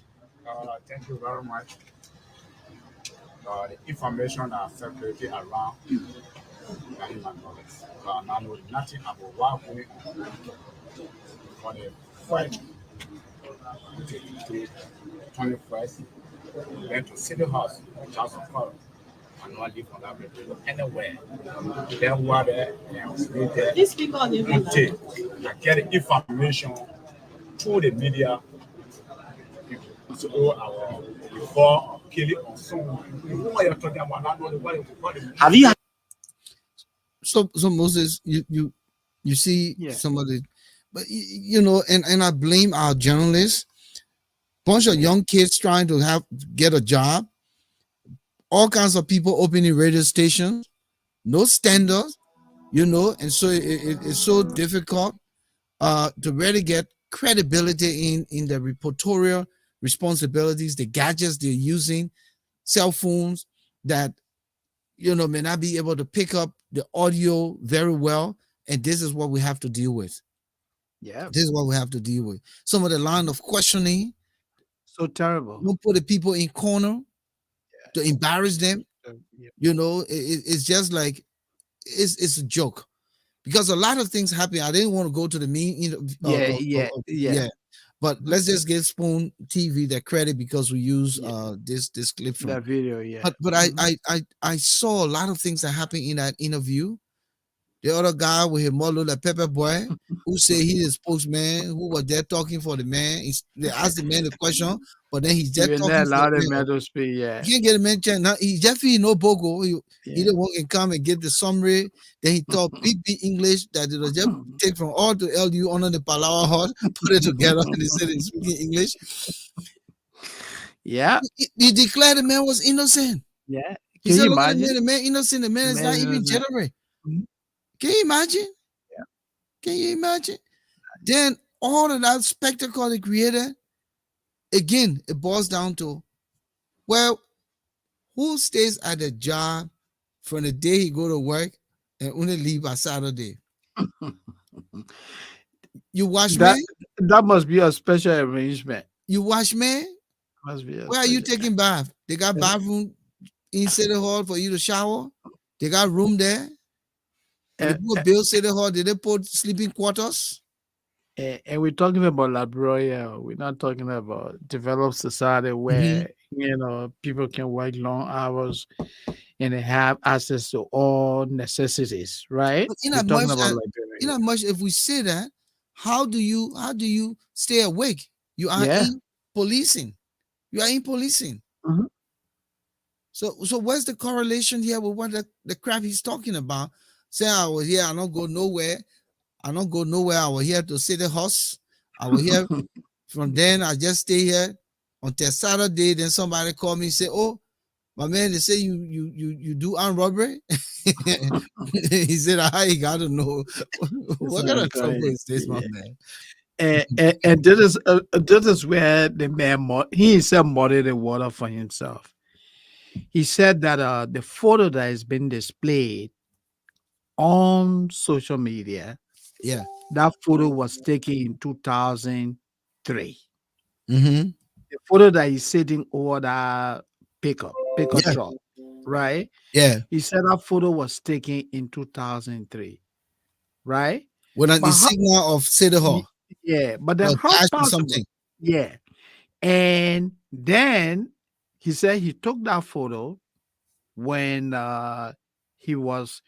Thank you very much. The information that are circulated around the human knowledge. I know nothing about what going on for the fight. 21st, we went to City House, House of Court, and not live on that building anywhere. Then we were there, and I was there. I get information through the media. So our before killing on someone. What you're talking about? Have you? So Moses, you see some of the but you know, and I blame our journalists. Bunch of young kids trying to get a job. All kinds of people opening radio stations. No standards, you know, and so it's so difficult to really get credibility in the reportorial responsibilities, the gadgets they're using, cell phones that you know may not be able to pick up the audio very well, and this is what we have to deal with. Yeah. This is what we have to deal with. Some of the line of questioning, So terrible. don't put the people in corner to embarrass them. Yeah. You know, it's just like it's a joke because a lot of things happen. I didn't want to go to the mean, you know, Yeah. But let's just give Spoon TV the credit because we use this clip from That video, yeah. But I saw a lot of things that happened in that interview. The other guy with his model, the pepper boy, who said he is spokesman, who was there talking for the man. They asked the man the question, but then he's just You're talking not for allowed the in man. metal speed, yeah. You can't get a man chance. Now he definitely no bogo. He the one can come and give the summary. Then he talk big English that it was just take from all to LU under the Palawa hut, put it together, and he said he's speaking English. Yeah. He declared the man was innocent. Yeah. He Can said, you look at imagine? the man innocent. The man is not even innocent. jittery. Mhm. Can you imagine? Yeah. Can you imagine? Then all of that spectacle it created, again, it boils down to, well, who stays at the job from the day he go to work and only leave by Saturday? You wash That man? that must be a special arrangement. You wash man? Must be a Where are you special- taking bath? They got bathroom in City Hall for you to shower. They got room there. And the people build City Hall, did they put sleeping quarters? And we're talking about Labroya. We're not talking about developed society where you know people can work long hours and they have access to all necessities, right? But in We're as talking much about as, Liberia. in as much if we say that, how do you stay awake? You are Yeah. in policing. You are in policing. Mhm. So where's the correlation here with what the crap he's talking about? Saying I was here, I don't go nowhere. I don't go nowhere. I was here to see the horse. I was here from then. I just stay here until Saturday. Then somebody called me and say, "Oh, my man, they say you do armed robbery." He said, "I got to know what kind of trouble is this, my man." And this is where the man he himself muddied the water for himself. He said that the photo that has been displayed on social media, Yeah. that photo was taken in 2003. Mm-hmm. The photo that he's sitting over that pickup Yeah. truck, right? Yeah. He said that photo was taken in 2003, right? When the But how, signal of City Hall, yeah, but then or how dash or possible? something. Yeah, and then he said he took that photo when he was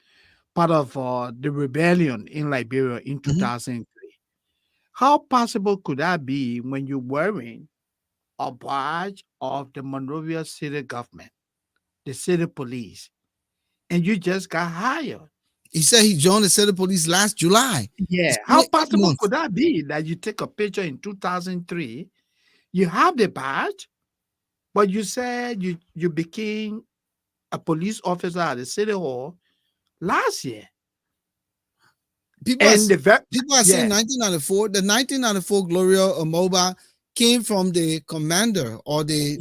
part of the rebellion in Liberia in 2003. How possible could that be when you're wearing a badge of the Monrovia city government, the city police, and you just got hired? He said he joined the City Police last July. Yeah. It's How only 8 possible months. could that be that you take a picture in 2003, you have the badge, but you said you became a police officer at the city hall last year? People are, And the people are saying 1994. The 1994 Gloria Amoba came from the commander or the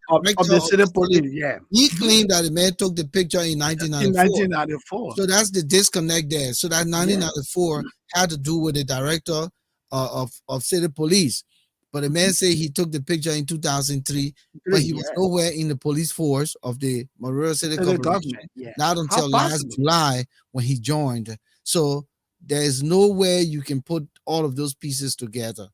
of director the of city police, yeah. He claimed that the man took the picture in 1994. In 1994. So that's the disconnect there. So that 1994 had to do with the director of city police. But the man said he took the picture in 2003, but he was nowhere in the police force of the Monrovia City government. Not until last July when he joined. So there is no way you can put all of those pieces together.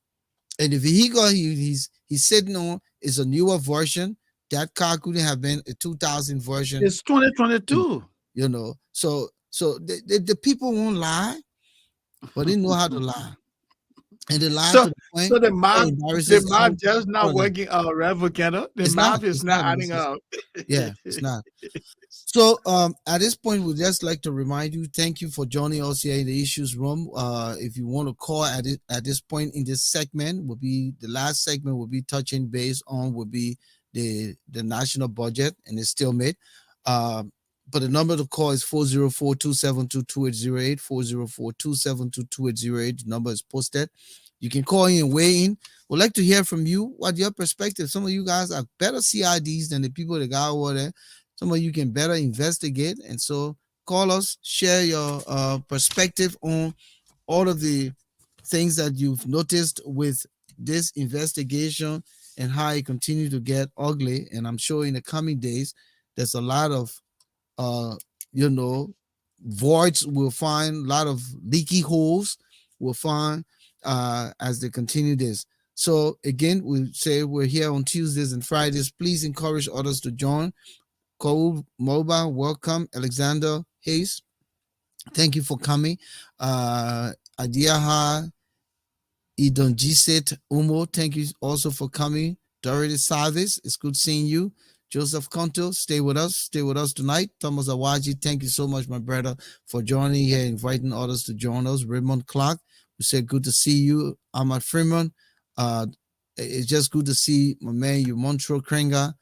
And the vehicle he's sitting on is a newer version. That car couldn't have been a 2000 version. It's 2022. You know, so the people won't lie, but they know how to lie. And the lie So, to the point so the that math, embarrasses just not everybody. working out, right, Volcano? The It's not. math is It's not not. adding up. Yeah, it's not. So at this point, we'd just like to remind you, thank you for joining us here in the issues room. If you want to call at this point in this segment, will be the last segment will be touching base on will be the national budget, and it's still made. But the number to call is 404-272-2808, 404-272-2808. The number is posted. You can call in and weigh in. We'd like to hear from you. What your perspective? Some of you guys are better CIDs than the people that got over there. Some of you can better investigate. And so call us, share your perspective on all of the things that you've noticed with this investigation and how it continues to get ugly. And I'm sure in the coming days, there's a lot of you know, voids we'll find, a lot of leaky holes we'll find as they continue this. So again, we say we're here on Tuesdays and Fridays. Please encourage others to join. Cole Mobile, welcome. Alexander Hayes, thank you for coming. Adiaha Idonjiset Umo, thank you also for coming. Dorothy Service, it's good seeing you. Joseph Conto, stay with us tonight. Thomas Awaji, thank you so much, my brother, for joining here, inviting others to join us. Raymond Clark, we said good to see you. Ahmad Freeman, it's just good to see my man, you Montreal Krenga,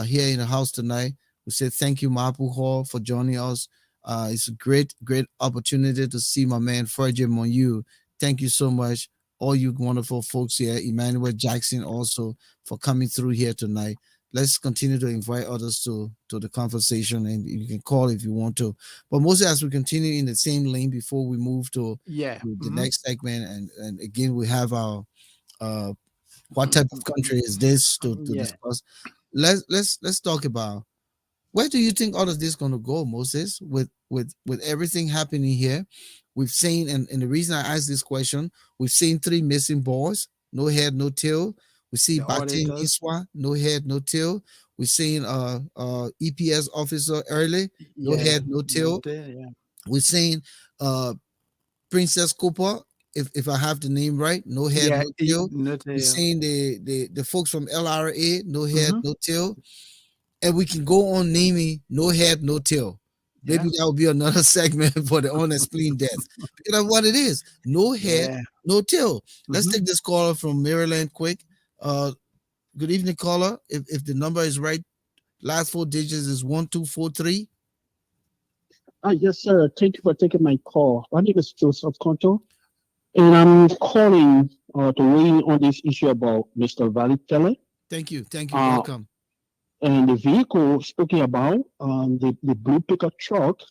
here in the house tonight. We say thank you, Mapu Hall, for joining us. It's a great opportunity to see my man Fergie Monyu. Thank you so much, all you wonderful folks here. Emmanuel Jackson also for coming through here tonight. Let's continue to invite others to the conversation, and you can call if you want to. But mostly as we continue in the same lane before we move to the next segment, and again we have our what type of country is this to discuss. Let's talk about where do you think all of this is going to go, Moses, with everything happening here. We've seen, and the reason I asked this question, we've seen 3 missing boys, no head, no tail. We see Batin Iswa, no head, no tail. We've seen EPS officer early, no head, no tail. We've seen Princess Cooper, if I have the name right, no head, no tail. We've seen the folks from LRA, no head, no tail. And we can go on naming no head, no tail. Maybe that will be another segment for the unexplained death. Because that's what it is. No head, no tail. Let's take this caller from Maryland quick. Good evening, caller. If the number is right, last 4 digits is 1243. Yes, sir. Thank you for taking my call. My name is Joseph Conto, and I'm calling to weigh in on this issue about Mr. Valitele. Thank you. Welcome. And the vehicle speaking about the blue pickup truck,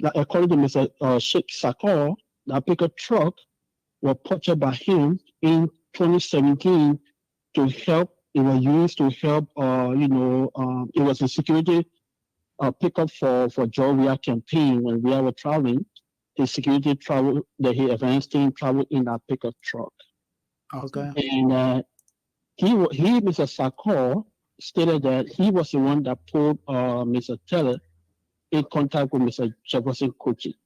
like according to Mr. Sheikh Sakor, that pickup truck was purchased by him in 2017 to help. It was used to help. It was a security pickup for Georgia campaign when we were traveling. The security travel, the advanced team traveled in that pickup truck. Okay. And Mr. Sakor, stated that he was the one that put Mr. Teller in contact with Mr. Jefferson Kuchi,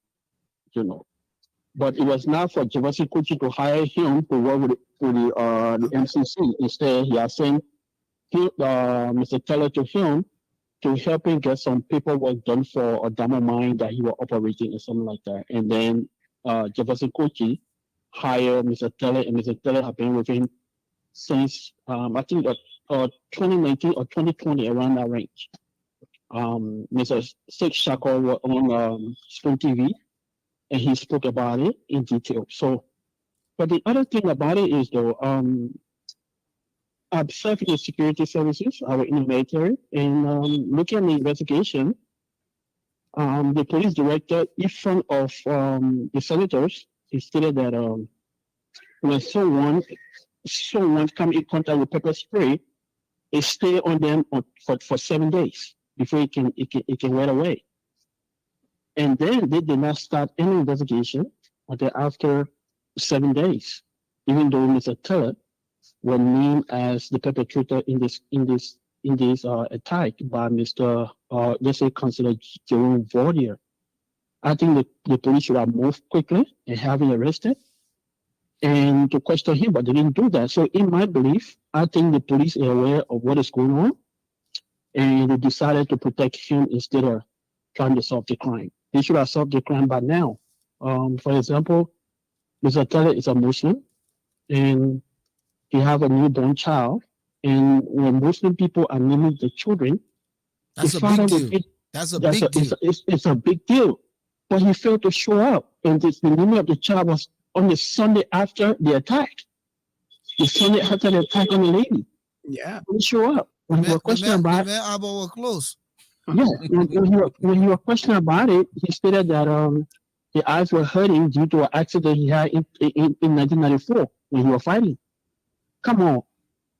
But it was not for Jefferson Kuchi to hire him to work with the MCC. Instead, he has sent Mr. Teller to him to help him get some paperwork done for a diamond mine that he was operating or something like that. And then Jefferson Kuchi hired Mr. Teller, and Mr. Teller have been with him since I think 2019 or 2020, around that range. Mr. Sheikh Shako was on Spoon TV, and he spoke about it in detail. So, but the other thing about it is, though, I've served in the security services, I was in the military, and looking at the investigation, the police director, in front of the senators, he stated that when someone come in contact with pepper spray, it stay on them for 7 days before it can wear away. And then they did not start any investigation until after 7 days, even though Mr. Teller was named as the perpetrator in this attack by Mr. Let's say considered Jerome Vordier. I think the police should have moved quickly and have him arrested. and to question him, but they didn't do that. So, in my belief, I think the police are aware of what is going on, and they decided to protect him instead of trying to solve the crime. They should have solved the crime by now. For example, Mr. Kelly is a Muslim, and he have a newborn child. And when Muslim people are naming the children, the That's a father big would deal. get That's a big deal. it's a big deal. But he failed to show up, and the name of the child was on the Sunday after the attack. The Sunday after the attack on the lady, Yeah. he didn't show up. When he was questioned about, The Abba were close. yeah, when he was questioned about it, he stated that the eyes were hurting due to an accident he had in 1994 when he was fighting. Come on,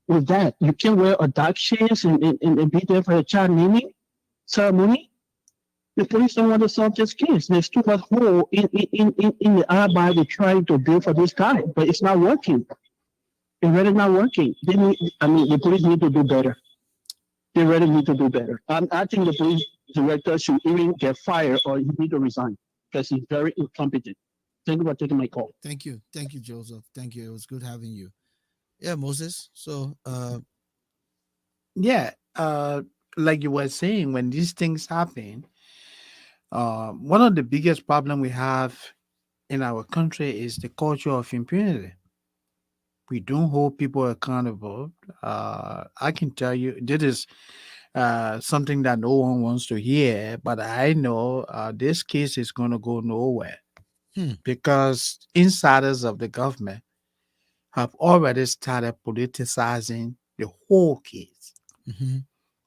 with that, you can wear a dark shades and be there for a child naming ceremony. The police don't want to solve this case. There's too much hole in the alibi they're trying to build for this guy, but it's not working. It's really not working. The police need to do better. They really need to do better. I think the police director should even get fired or he need to resign because he's very incompetent. Thank you for taking my call. Thank you, Joseph. Thank you. It was good having you. Yeah, Moses. So, Yeah. Like you were saying, when these things happen, one of the biggest problem we have in our country is the culture of impunity. We don't hold people accountable. I can tell you, this is something that no one wants to hear, but I know this case is going to go nowhere because insiders of the government have already started politicizing the whole case.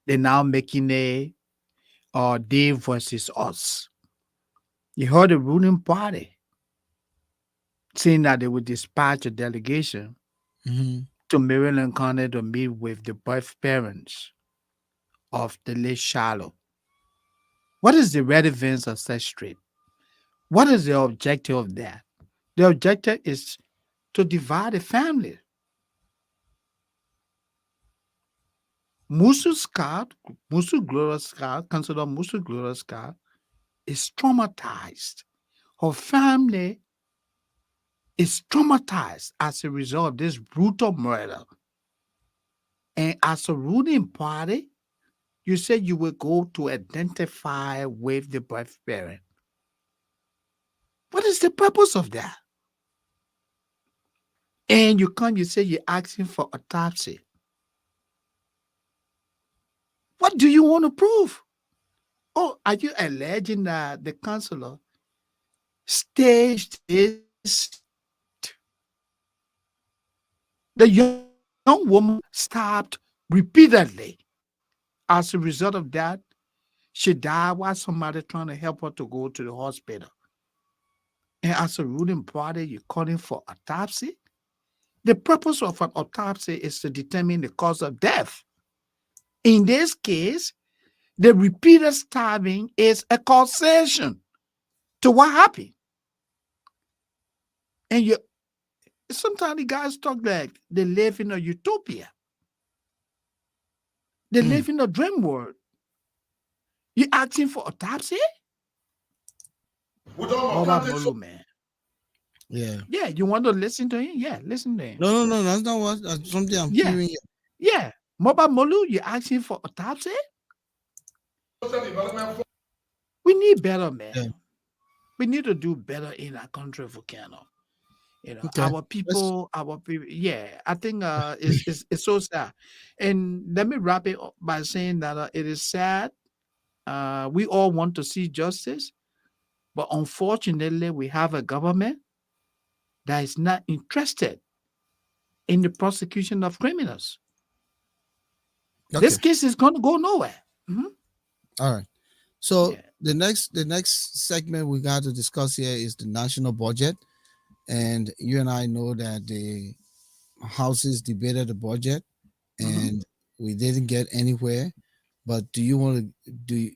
They're now making a they versus us. You heard the ruling party saying that they would dispatch a delegation to Maryland County to meet with the birth parents of the late Shiloh. What is the relevance of such trip? What is the objective of that? The objective is to divide the family. Musu Scott, Musu Gloria Scott, Councilor Musu Gloria Scott, is traumatized. Her family is traumatized as a result of this brutal murder. And as a ruling party, you said you will go to identify with the birth parent. What is the purpose of that? And you come, you say you're asking for autopsy. What do you want to prove? Oh, are you alleging that the counselor staged this? The young woman stabbed repeatedly. As a result of that, she died while somebody trying to help her to go to the hospital. And as a ruling party, you're calling for autopsy? The purpose of an autopsy is to determine the cause of death. In this case, the repeated stabbing is a causation to what happened. And you sometimes the guys talk like they live in a utopia. They live in a dream world. You asking for autopsy? Molo, man. Yeah. Yeah, you want to listen to him? Yeah, listen to him. No, that's not what that's something I'm hearing. Yeah. Mobile Molu, you asking for autopsy? We need better, man. Yeah. We need to do better in our country, Volcano. Okay. Our people, yeah, I think it's so sad. And let me wrap it up by saying that it is sad. We all want to see justice, but unfortunately, we have a government that is not interested in the prosecution of criminals. Okay. This case is going to go nowhere. All right. So the next segment we got to discuss here is the national budget. And you and I know that the houses debated the budget and we didn't get anywhere. But do you want to do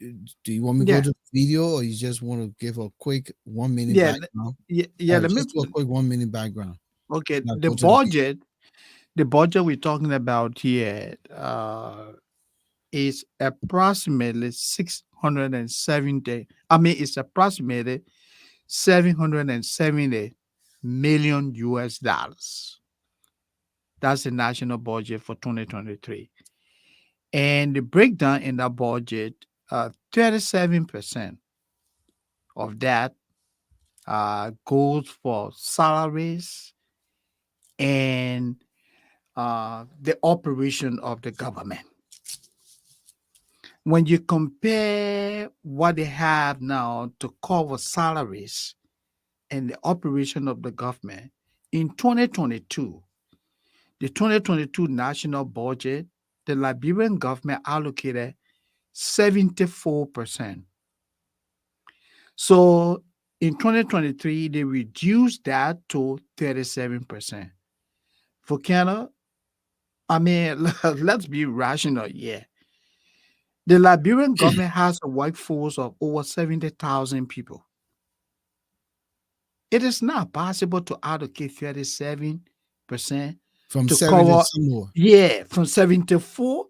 you want me to go to the video, or you just want to give a quick 1 minute background? Let me do a quick 1 minute background. Okay, the budget we're talking about here is approximately 670. I mean, it's approximately 770 million US dollars. That's the national budget for 2023. And the breakdown in that budget, 37% of that goes for salaries and the operation of the government. When you compare what they have now to cover salaries and the operation of the government in 2022, the 2022 national budget, the Liberian government allocated 74%. So in 2023, they reduced that to 37%. Volcano, I mean, let's be rational here. The Liberian government has a workforce of over 70,000 people. It is not possible to allocate 37% from to 7 to cover, some more. yeah, from 74.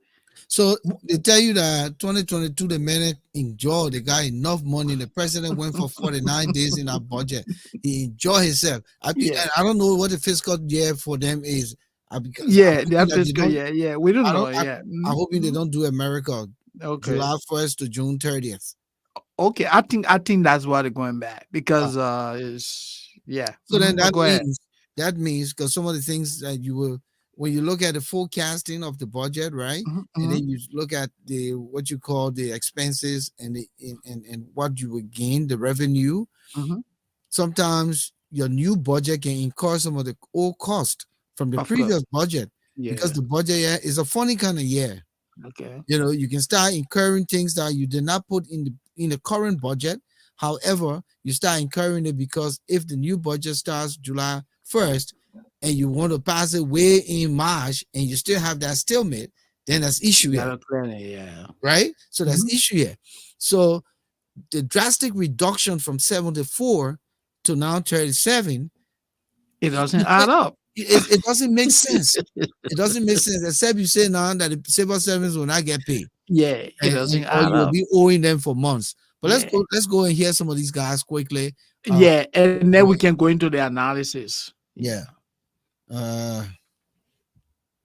So they tell you that 2022, the man enjoyed. They got enough money. The president went for 49 days in our budget. He enjoyed himself. Yeah. I don't know what the fiscal year for them is. Because Yeah, the fiscal year. Yeah, we don't know. Yeah. I'm hoping they don't do America Okay. July 1st to June 30th. Okay, I think that's why they're going back because it's yeah. So then But go ahead. that means because some of the things that you will when you look at the forecasting of the budget, right? And then you look at the what you call the expenses and the and what you would gain, the revenue. Sometimes your new budget can incur some of the old cost from the previous budget because the budget year is a funny kind of year. Okay. You know, you can start incurring things that you did not put in the current budget. However, you start incurring it because if the new budget starts July 1st and you want to pass it way in March and you still have that stalemate, then that's issue here. Yeah. Right? So that's issue here. So the drastic reduction from 74 to now 37, it doesn't add up. It doesn't make sense. It doesn't make sense, except you say now that the civil servants will not get paid. Yeah, it doesn't or add you'll up. be owing them for months. But let's go and hear some of these guys quickly. Yeah, and then we can go into the analysis. Yeah.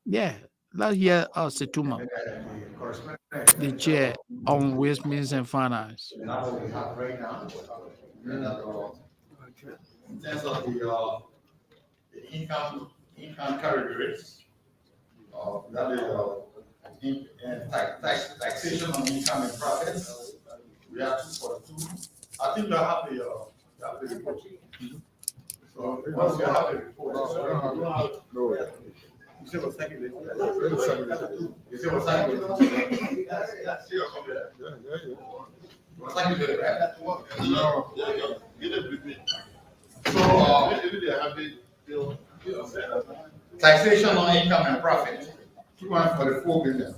Yeah. Let's hear Setuma, the chair on Waste, Means and Finance. And that's what we have right now. In terms of the income categories, taxation on income and profits, we have 242. I think you have the report. So once you have the report, you say what's second. You say what's second. So, taxation on income and profit, 244 billion.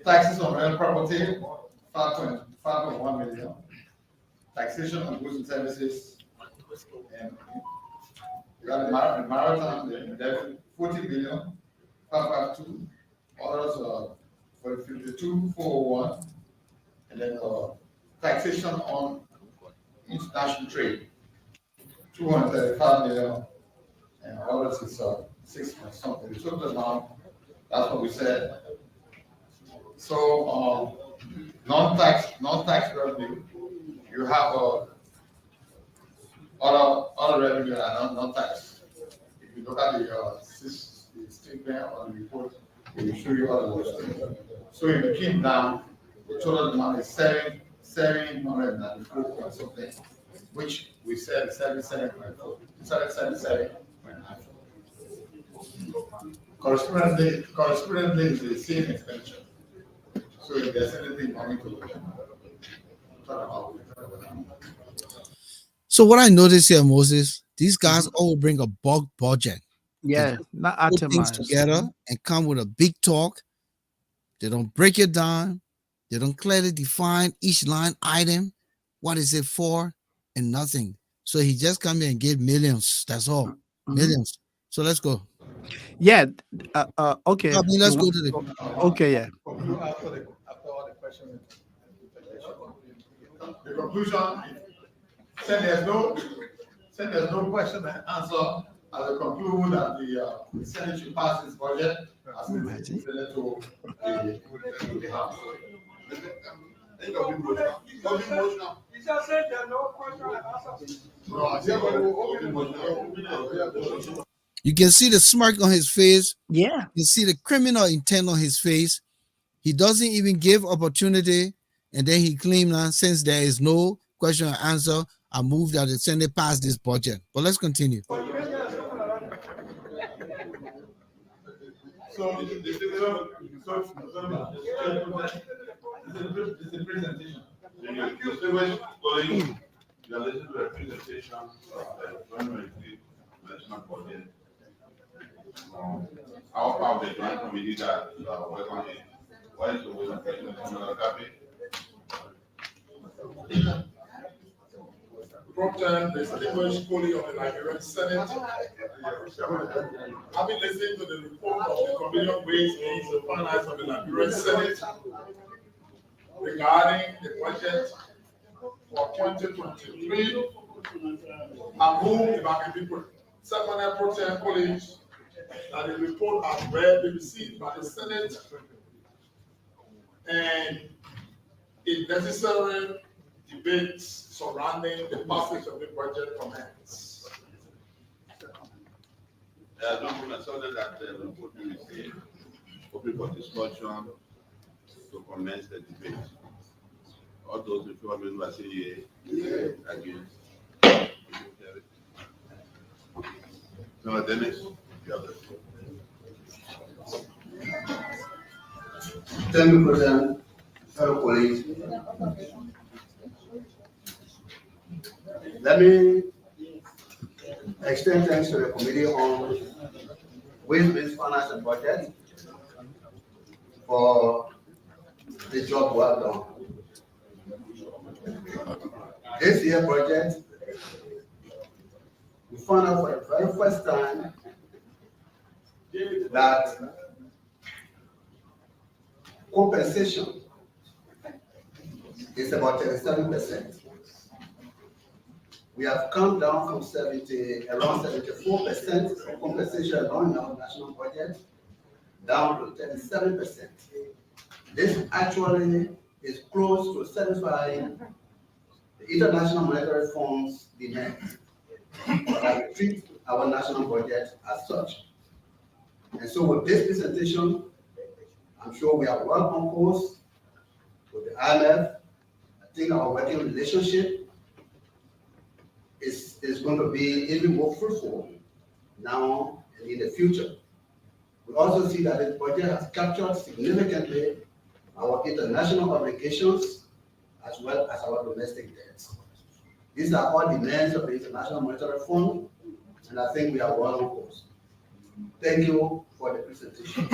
Taxes on real property, 5.1 million. Taxation on goods and services, and you got the maritime, the 40 billion, 552. Others for 52,401, and then taxation on international trade, 235 million, and others is 6 point something. The total amount, that's what we said. So non-tax revenue, you have other revenue that are non-tax. If you look at the statement or the report, it will show you all of those things. So if you keep down, the total amount is 794 point something, which we said 77.4, 77.9. Correspondingly is the same expenditure. So if there's anything coming to talk about. So what I noticed here, Moses, these guys all bring a bulk budget. Yeah, not put things together and come with a big talk. They don't break it down. They don't clearly define each line item. What is it for? And nothing. So he just come in and give millions. That's all. Millions. So let's go. Yeah. Okay. I mean, let's go to the. Okay. Yeah. After all the questions, the conclusion said Since there's no question and answer, I will conclude that the Senate should pass its budget as it is presented to the House. He just said there are no question and answer. No, I said, You can see the smirk on his face. Yeah. You see the criminal intent on his face. He doesn't even give opportunity, and then he claimed that since there is no question and answer, I move that the Senate pass this budget. But let's continue. So it's a presentation. Distinguished colleagues, you are listening to a presentation of the 2023 national budget. Our part of the joint committee that welcome it. Why is the way of the copy? Procter, the distinguished colleague of the Nigerian Senate, having listened to the report of the Committee on Ways, Means and Finance of the Nigerian Senate regarding the budget for 2023, I move if I can be second Procter colleagues that the report has read be received by the Senate and if necessary debates surrounding the passage of the budget commence. No problem. So that the report will be open for discussion to commence the debate. All those in favor will say yea. Against. So Dennis, you have the floor. Thank you, President. Fellow colleagues. Let me extend thanks to the Committee on Ways, Means, Finance and Budget for the job well done. This year budget, we found out for the very first time that compensation is about 37%. We have come down from around 74% of compensation alone in our national budget, down to 37%. This actually is close to satisfying the International Monetary Fund's demands that we treat our national budget as such. And so with this presentation, I'm sure we are well on course with the IMF. I think our working relationship is going to be even more fruitful now and in the future. We also see that this budget has captured significantly our international obligations as well as our domestic debts. These are all demands of the International Monetary Fund, and I think we are well on course. Thank you for the presentation.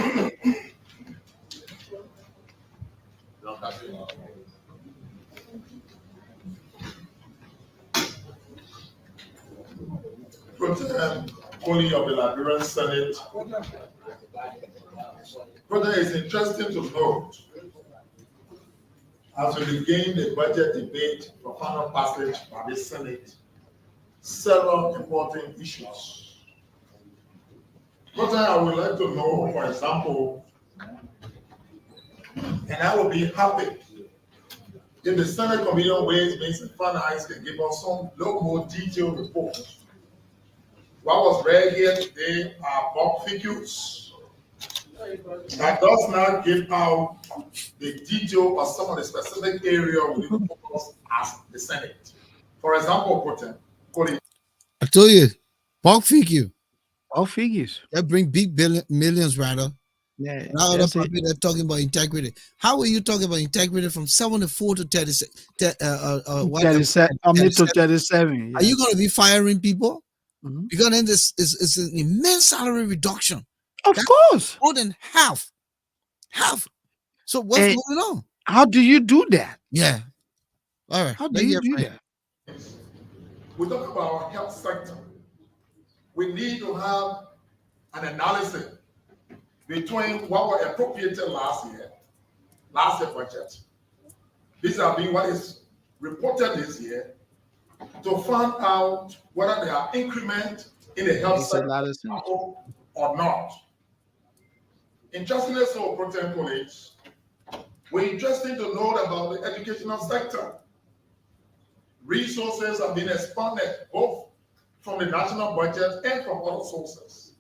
President Coley of the Liberian Senate. Brother, it's interesting to note as we begin the budget debate for final passage by the Senate, several important issues. Brother, I would like to know, for example, and I will be happy if the Senate Committee on Ways, Means and Finance can give us some little more detailed report. What was read here today are bulk figures that does not give out the detail of some of the specific area we focus as the Senate. For example, I told you, bulk figure. All figures. That bring big millions rather. Yeah. Now other people they're talking about integrity. How are you talking about integrity from 74 to 36? 37. I mean to 37. Yeah. Are you going to be firing people? Mhm. Because then this is an immense salary reduction. Of course. More than half. Half. So what's And going on? how do you do that? Yeah. All right. How do you do that? we talk about our health sector. We need to have an analysis between what was appropriated last year budget. These are being what is reported this year, to find out whether there are increment in the health Makes a sector lot of sense. or not. Interestingly so, Protein College, we're interested to know about the educational sector. Resources have been expanded both from the national budget and from other sources.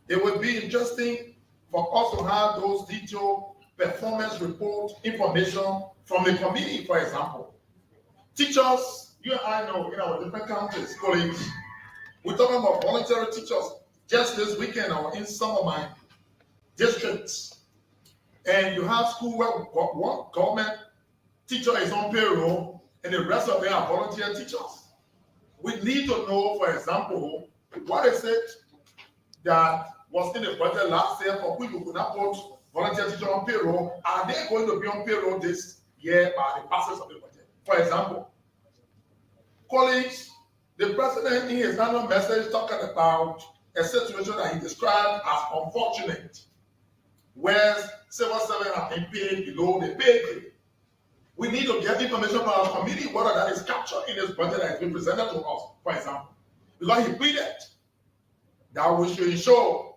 It would be interesting for us to have those detailed performance report information from the committee, for example. Teachers, you and I know in our different counties, colleagues, we're talking about voluntary teachers just this weekend or in some of my districts. And you have school where one government teacher is on payroll and the rest of them are volunteer teachers. We need to know, for example, what is it that was in the budget last year for people who could not put volunteer teachers on payroll? Are they going to be on payroll this year by the passage of the budget? For example, colleagues, the president in his annual message talking about a situation that he described as unfortunate, where civil servants have been paid below the pay grade. We need to get information from our committee whether that is captured in this budget that has been presented to us, for example. Because he pleaded that we should ensure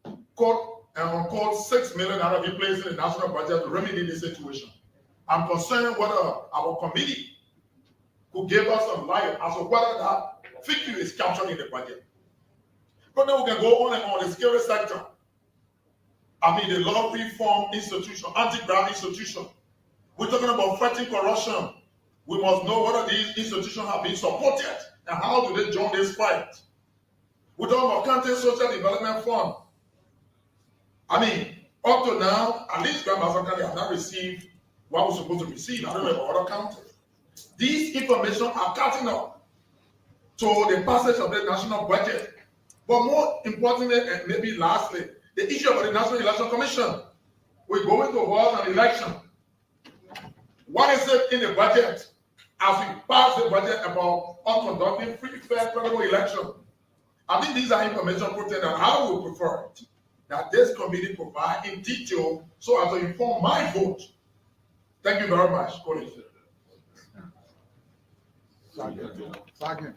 on 6 million out of be placed in the national budget to remedy this situation. I'm concerned whether our committee could give us some light as to whether that figure is captured in the budget. But then we can go on and on. The scary sector, the law reform institution, anti-graft institution. We're talking about fighting corruption. We must know whether these institutions have been supported and how do they join this fight. We're talking about county social development fund. Up to now, at least Grand Bassa County have not received what we're supposed to receive. I don't know about other counties. These information are catching up to the passage of the national budget. But more importantly, and maybe lastly, the issue about the National Election Commission. We're going towards an election. What is it in the budget as we pass the budget about us conducting free, fair, credible election? These are information put in, and I would prefer it that this committee provide in detail so as to inform my vote. Thank you very much, colleagues. Second.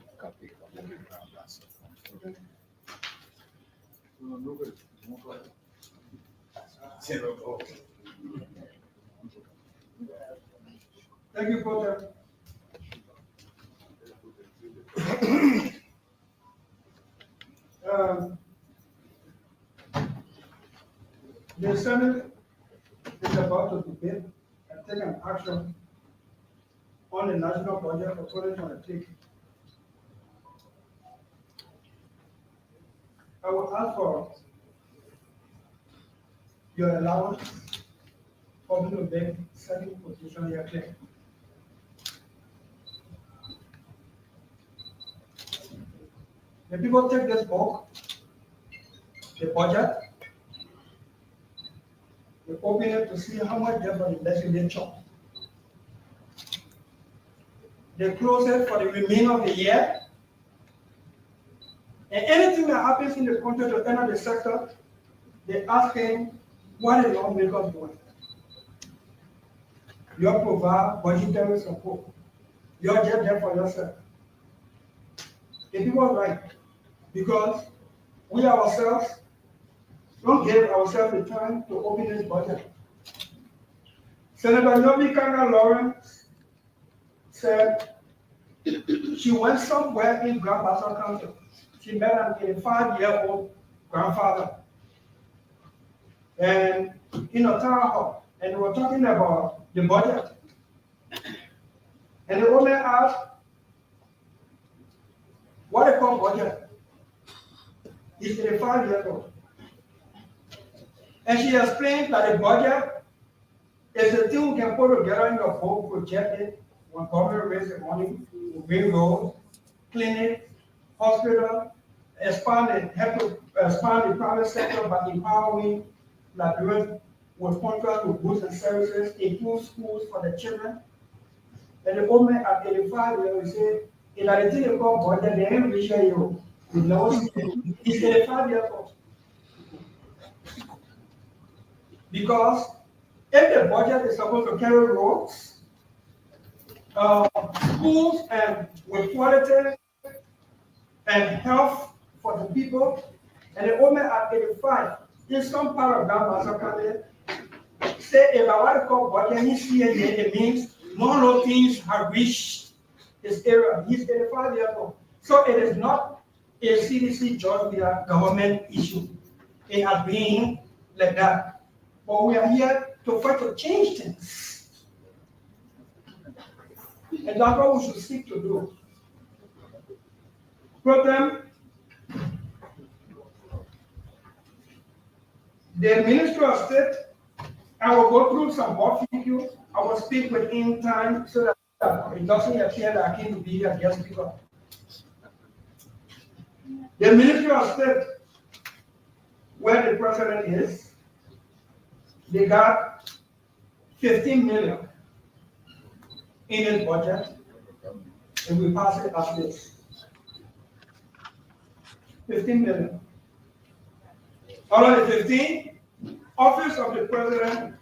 Thank you, Porter. The Senate is about to debate and take an action on the national budget for 2023. I will ask for your allowance for me to make certain position here clear. The people take this book, the budget, they open it to see how much debt for the legislature. They close it for the remainder of the year. And anything that happens in the country to enter the sector, they ask him, what is lawmakers doing? You provide budgetary support. You just there for yourself. The people are right, because we ourselves don't give ourselves the time to open this budget. Senator Yobikanga Lawrence said she went somewhere in Grand Bassa County. She met an 85-year-old grandfather. And in a town hall, and they were talking about the budget. And the woman asked, what they call budget? He's 85 years old. And she explained that the budget is a thing you can put together in your home, project it, when government raise the money, bring roads, clinic, hospital, help to expand the private sector by empowering Liberians with contract with goods and services, improve schools for the children. And the woman at 85 years said, if I think about budget, they ain't reach you. He's 85 years old. Because if the budget is supposed to carry roads, schools and with quality and health for the people. And the woman at 85, in some part of that County, say if I want to call budget, he's here, it means none of things have reached his area. He's 85 years old. So it is not a CDC Georgia government issue. It has been like that. But we are here to fight to change things. And that's what we should seek to do. Program, the Minister of State, I will go through some more figures. I will speak within time so that it doesn't appear that I can't be a guest speaker. The Ministry of State, where the president is, they got 15 million in his budget, and we pass it as this. 15 million. Out of the 15, Office of the President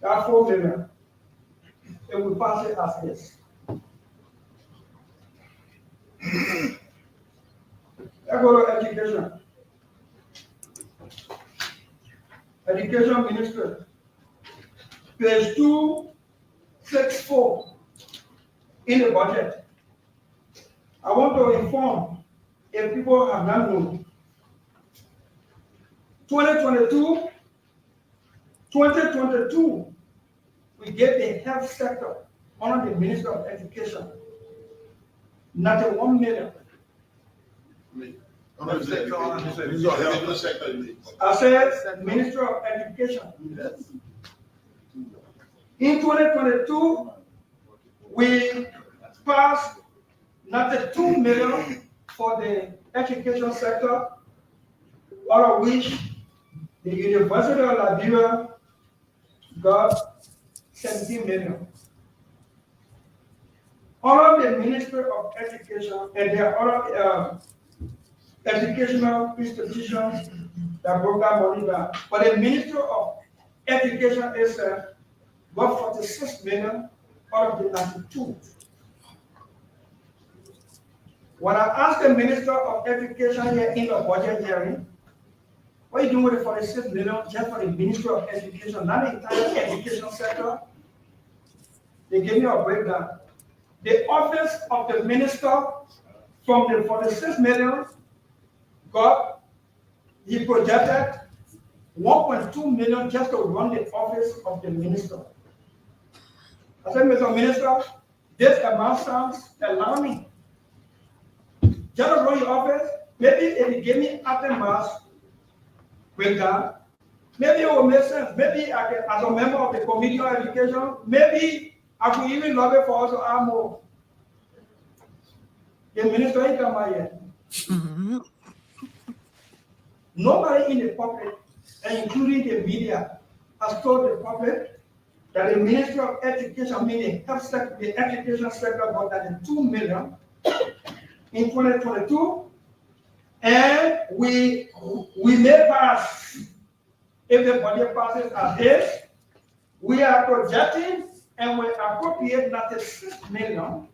got 4 million, and we pass it as this. I go to education. Education Minister, page 264 in the budget. I want to inform, if people have not known, 2022, we gave the health sector under the Minister of Education, not a 1 million. I said Minister of Education. Yes. In 2022, we passed not the 2 million for the education sector, out of which the University of Liberia got 17 million. All of the Ministry of Education and their other educational institutions that broke that money down. But the Ministry of Education is got 46 million out of the 92. When I asked the Minister of Education here in the budget hearing, what are you doing with the 46 million just for the Ministry of Education, not the entire education sector? They gave me a breakdown. The office of the minister from the 46 million he projected 1.2 million just to run the office of the minister. I said, Mr. Minister, this amount sounds alarming. Just to run your office, maybe if you give me after mass breakdown, maybe it will make sense. Maybe I can, as a member of the Committee on Education, maybe I could even lobby for us to add more. The minister ain't come out yet. Nobody in the public, and including the media, has told the public that the Ministry of Education, meaning the health sector, the education sector, got that 2 million in 2022, and we may pass, if the budget passes as is, we are projecting and we appropriate 96 million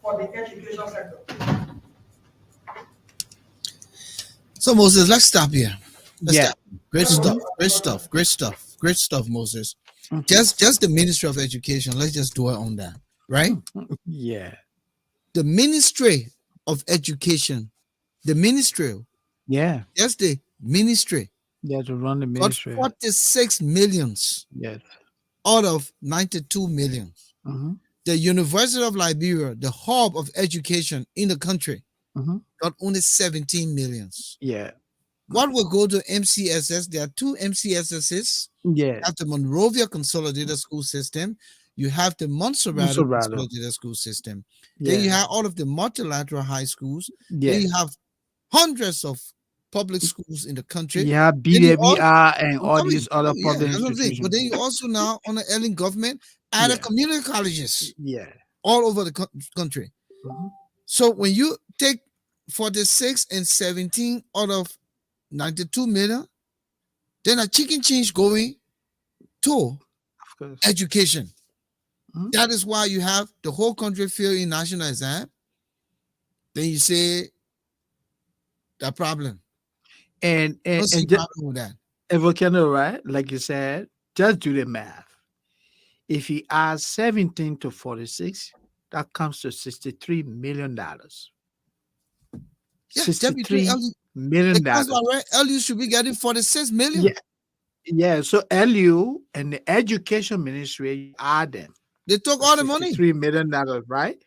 for the education sector. So Moses, let's stop here. Yeah. Great stuff, Moses. Just the Ministry of Education. Let's just dwell on that, right? Yeah. The Ministry of Education, the ministry. Yeah. Just the ministry. Yeah, to run the ministry. Got 46 millions. Yes. Out of 92 million. The University of Liberia, the hub of education in the country, got only 17 millions. Yeah. What will go to MCSS? There are 2 MCSSs. Yeah. You have the Monrovia Consolidated School System. You have the Montserrat Consolidated School System. Yeah. Then you have all of the multilateral high schools. Yeah. Then you have hundreds of public schools in the country. You have BWR and all these other public institutions. But then you also now, on the Ellen government, added community colleges. Yeah. All over the country. So when you take 46 and 17 out of 92 million, then a chicken change going to education. That is why you have the whole country failing national exam. Then you say that problem. And Don't see just problem with that. Volcano, right? Like you said, just do the math. If you add 17 to 46, that comes to $63 million. Yeah, that between $63 LU, million. that's why right? LU should be getting 46 million. Yeah, yeah. So LU and the education ministry, you add them. They took all the money. $63 million, right?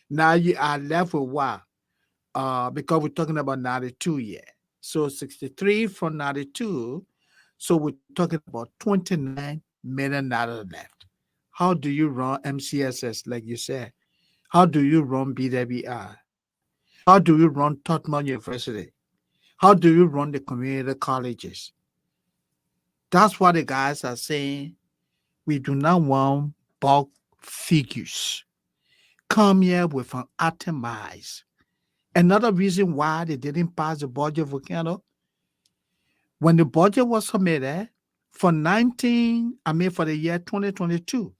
Now you are left with what? Because we're talking about 92 year. So 63 from 92. So we're talking about $29 million left. How do you run MCSS, like you said? How do you run BWI? How do you run Tottenham University? How do you run the community colleges? That's what the guys are saying. We do not want bulk figures. Come here with an atomize. Another reason why they didn't pass the budget, Volcano, when the budget was submitted for the year 2022,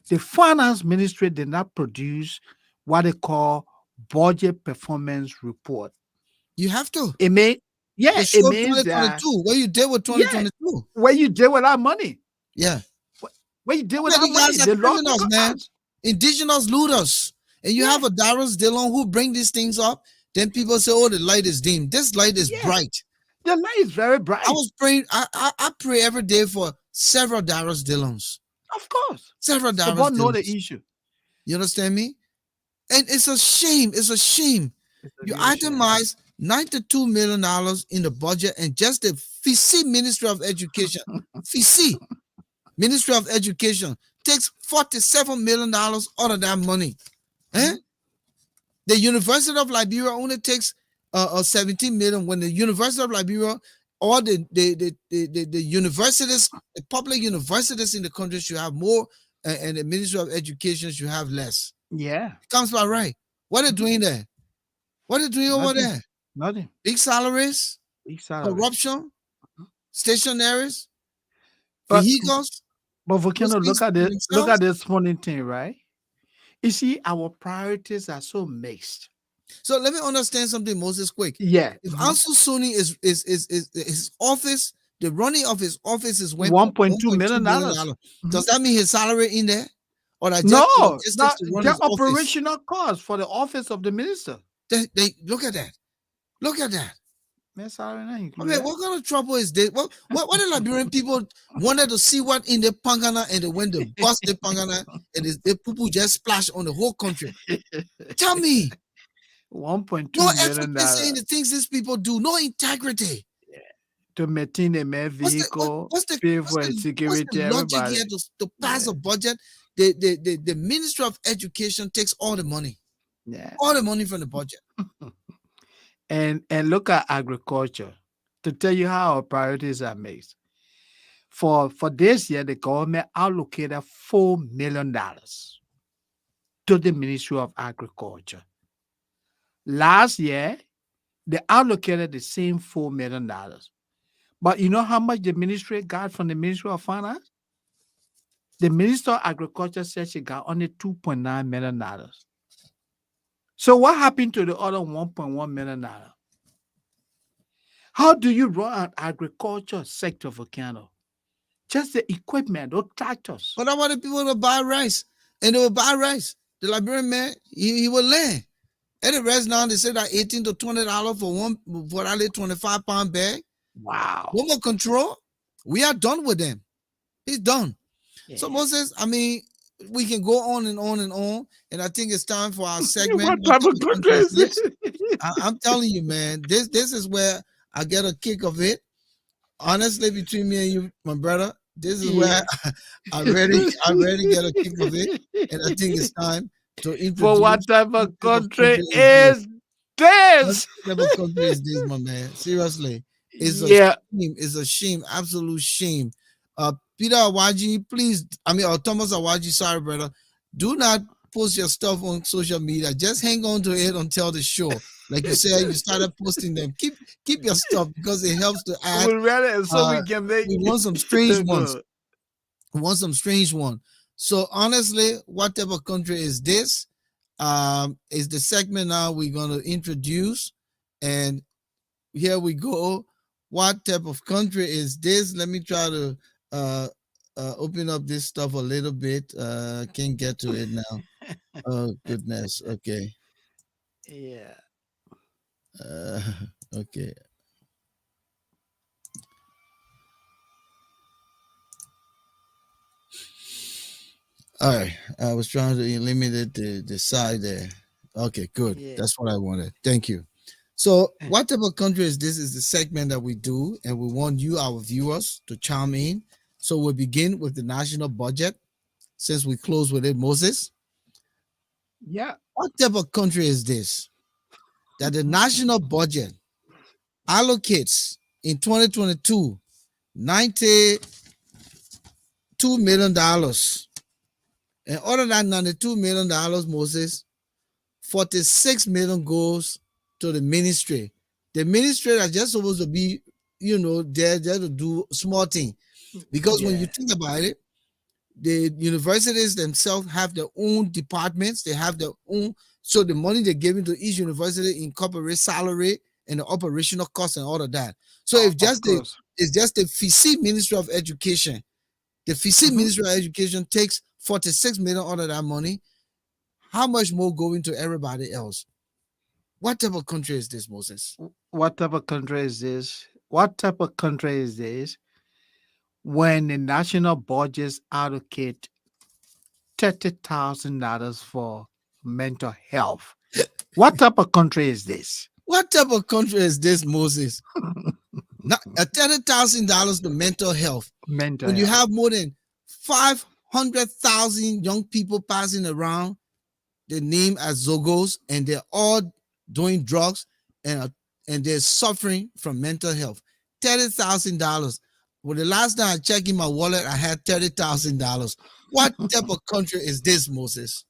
the finance ministry did not produce what they call budget performance report. You have to. It means It means that 2022. What you did with 2022? What you did with our money? Yeah. What you did with our money? Guys are criminals, man. Indigenous looters. And you have a Darius Dillon who bring these things up. Then people say, "Oh, the light is dim." This light is bright. The light is very bright. I was praying. I pray every day for several Darius Dillons. Of course. Several Darius Dillons. Know the Dillons. issue. You understand me? And it's a shame. It's a shame. You itemize $92 million in the budget, and just the FICI Ministry of Education, FICI Ministry of Education takes $47 million out of that money. The University of Liberia only takes 17 million. When the University of Liberia or the universities, the public universities in the country should have more, and the Ministry of Education should have less. Yeah. Comes by right. What are they doing there? What are they doing over there? Nothing. Big salaries, corruption, stationaries, vehicles. But Volcano, look at this funny thing, right? You see, our priorities are so mixed. So let me understand something, Moses, quick. Yeah. If Ansel Suni is his office, the running of his office is $1.2 million. Does that mean his salary in there? Or that no, just not to run the his operational cost for the office of the minister. They look at that. Look at that. Salary I mean, what kind of trouble is this? What the Liberian people wanted to see what in the Pangana, and they went to bust the Pangana, and the poo just splashed on the whole country. Tell me. $1.2 no million. efficacy in the things these people do. No integrity. To maintain a main vehicle, pay for security, what's the logic everybody. here to pass a budget? The Ministry of Education takes all the money. Yeah. All the money from the budget. And look at agriculture to tell you how our priorities are made. For this year, the government allocated $4 million to the Ministry of Agriculture. Last year, they allocated the same $4 million. But you know how much the ministry got from the Ministry of Finance? The Minister of Agriculture said she got only $2.9 million. So what happened to the other $1.1 million? How do you run an agriculture sector, Volcano? Just the equipment, those tractors. But I want the people to buy rice, and they will buy rice. The Liberian man, he will land. At the rest now, they say that $18 to $20 for that 25-pound bag. Wow. No more control. We are done with them. He's done. Yeah. So Moses, I mean, we can go on and on and on. And I think it's time for our segment. What type of country is this? I'm telling you, man, this is where I get a kick of it. Honestly, between me and you, my brother, this is where I really get a kick of it. And I think it's time to introduce. For what type of country is this? What type of country is this, my man? Seriously. It's a shame. It's a shame. Absolute shame. Peter Awaji, please. Or Thomas Awaji, sorry, brother. Do not post your stuff on social media. Just hang on to it until the show. Like you said, you started posting them. Keep your stuff because it helps to add. We read it so we can make. We want some strange ones. We want some strange one. So honestly, what type of country is this? Is the segment now we're going to introduce, and here we go. What type of country is this? Let me try to uh, open up this stuff a little bit. Can't get to it now. Oh goodness. Okay. Yeah. Uh, okay. All right. I was trying to eliminate the side there. Okay, good. Yeah. That's what I wanted. Thank you. So, what type of country is this? Is the segment that we do, and we want you, our viewers, to chime in. So, we'll begin with the national budget since we close with it. Moses, Yeah. what type of country is this that the national budget allocates in 2022 $92 million? And other than $92 million, Moses, 46 million goes to the ministry. The ministry are just supposed to be, there to do small thing. Because when you Yeah. think about it, the universities themselves have their own departments. They have their own. So the money they're giving to each university incorporates salary and the operational costs and all of that. So if Of just the course. it's just the FICI Ministry of Education, the FICI Ministry of Education takes 46 million out of that money. How much more going to everybody else? What type of country is this, Moses? What type of country is this? What type of country is this when the national budgets allocate $30,000 for mental health? What type of country is this? What type of country is this, Moses? Not $30,000 to mental health. Mental When you health. have more than 500,000 young people passing around the name as Zogos, and they're all doing drugs and they're suffering from mental health. $30,000. Well, the last time I checked in my wallet, I had $30,000. What type of country is this, Moses?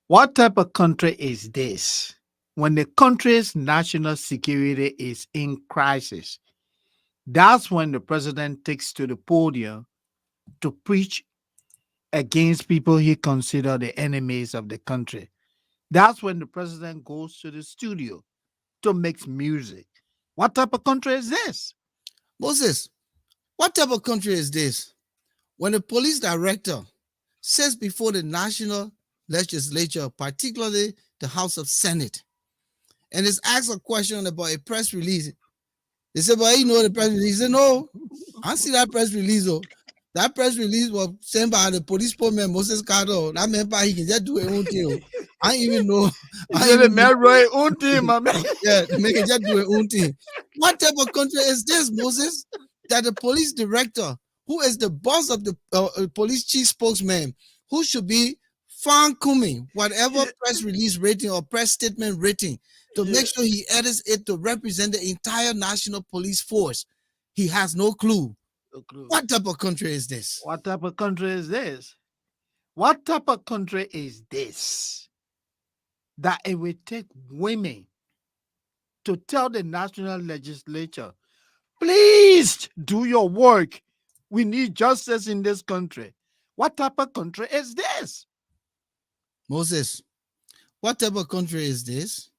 What type of country is this when the country's national security is in crisis? That's when the president takes to the podium to preach against people he considers the enemies of the country. That's when the president goes to the studio to make music. What type of country is this? Moses, what type of country is this? When the police director says before the national legislature, particularly the House of Senate, and is asked a question about a press release, they say, "But you know the press release." He said, "No, I see that press release. Oh, that press release was sent by the police spokesman Moses Carter. That meant by he can just do his own thing. I didn't even know. He I said didn't the even know. man wrote own thing, my man. Yeah, make it just do his own thing." What type of country is this, Moses? That the police director, who is the boss of the police chief spokesman, who should be fine coming whatever press release rating or press statement rating to make sure he edits it to represent the entire national police force. He has no clue. No clue. What type of country is this? What type of country is this? What type of country is this that it will take women to tell the national legislature, please do your work. We need justice in this country. What type of country is this? Moses, what type of country is this?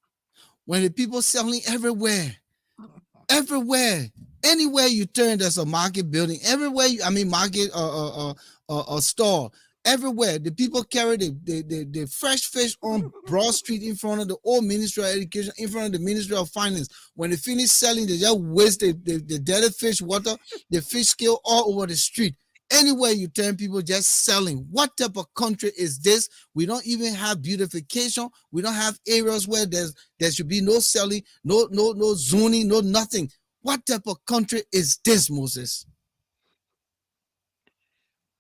When the people selling everywhere, anywhere you turn, there's a market building. Everywhere, market or store. Everywhere, the people carry the fresh fish on Broad Street in front of the old Ministry of Education, in front of the Ministry of Finance. When they finish selling, they just waste the dead fish water, the fish scale all over the street. Anywhere you turn, people just selling. What type of country is this? We don't even have beautification. We don't have areas where there should be no selling, no zoning, no nothing. What type of country is this, Moses?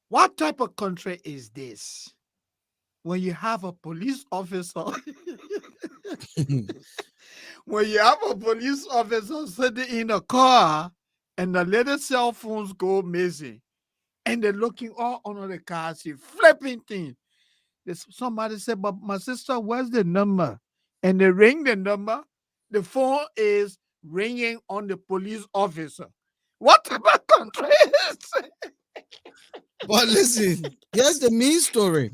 What type of country is this? When you have a police officer, when you have a police officer sitting in a car and the little cell phones go missing and they're looking all under the car, see flipping things. Somebody said, but my sister, where's the number? And they ring the number. The phone is ringing on the police officer. What type of country is it? But listen, here's the main story.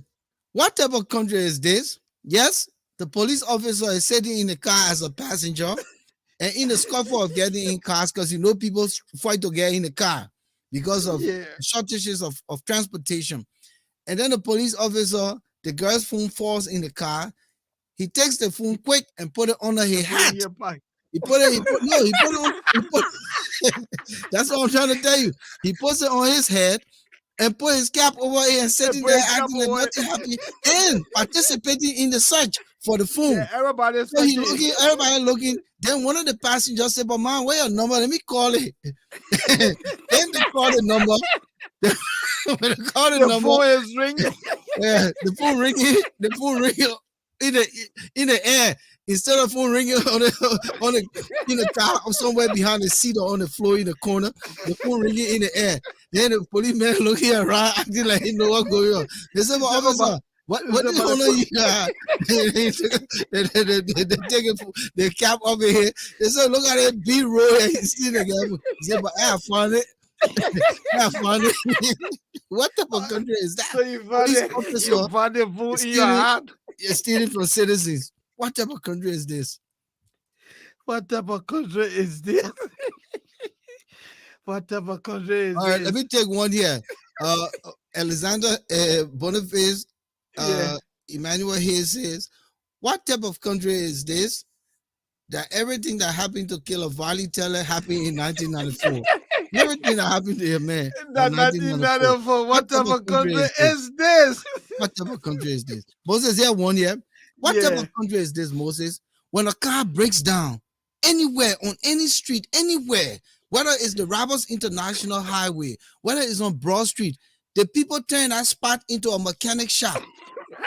What type of country is this? Yes, the police officer is sitting in the car as a passenger, and in the scuffle of getting in cars, because people fight to get in the car because of shortages of transportation. And then the police officer, the girl's phone falls in the car. He takes the phone quick and put it under his hat. He put it on. That's what I'm trying to tell you. He puts it on his head and put his cap over it and sitting there acting like nothing happened and participating in the search for the phone. Yeah, everybody's so he looking, everybody looking. Then one of the passengers said, "But man, where your number? Let me call it." Then they call the number. When they call the number, phone is ringing. Yeah, the phone ringing. The phone ringing in the air instead of phone ringing on the in the car or somewhere behind the seat or on the floor in the corner. The phone ringing in the air. Then the policeman looking around, acting like he know what's going on. They said, "But officer, what is going on here?" They take the cap off of here. They said, "Look at it, B-roll." He's still again. He said, "But I found it. I found it." What type of country is that? So you found the food in your hand. You're stealing from citizens. What type of country is this? What type of country is this? What type of country is All this? right, let me take one here. Alexander Boniface, Emmanuel Hayes says, "What type of country is this? That everything that happened to kill a Valley teller happened in 1994. Everything that happened to a man. That 1994. What type of country is this? What type of country is this? Moses, here one here. What type of country is this, Moses? When a car breaks down anywhere, on any street, anywhere, whether it's the Roberts International Highway, whether it's on Broad Street, the people turn that spot into a mechanic shop.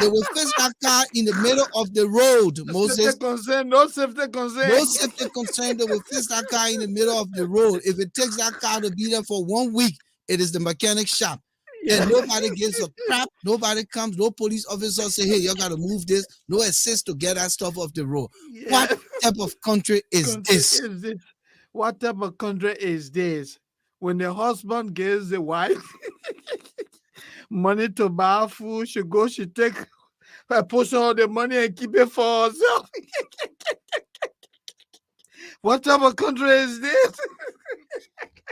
They will fix that car in the middle of the road, Moses. No safety concern. No safety concern. They will fix that car in the middle of the road. If it takes that car to be there for 1 week, it is the mechanic shop. And nobody gives a crap. Nobody comes. No police officer say, "Hey, you got to move this." No assist to get that stuff off the road. What type of country is this? What type of country is this? When the husband gives the wife money to buy food, she take a portion of the money and keep it for herself. What type of country is this?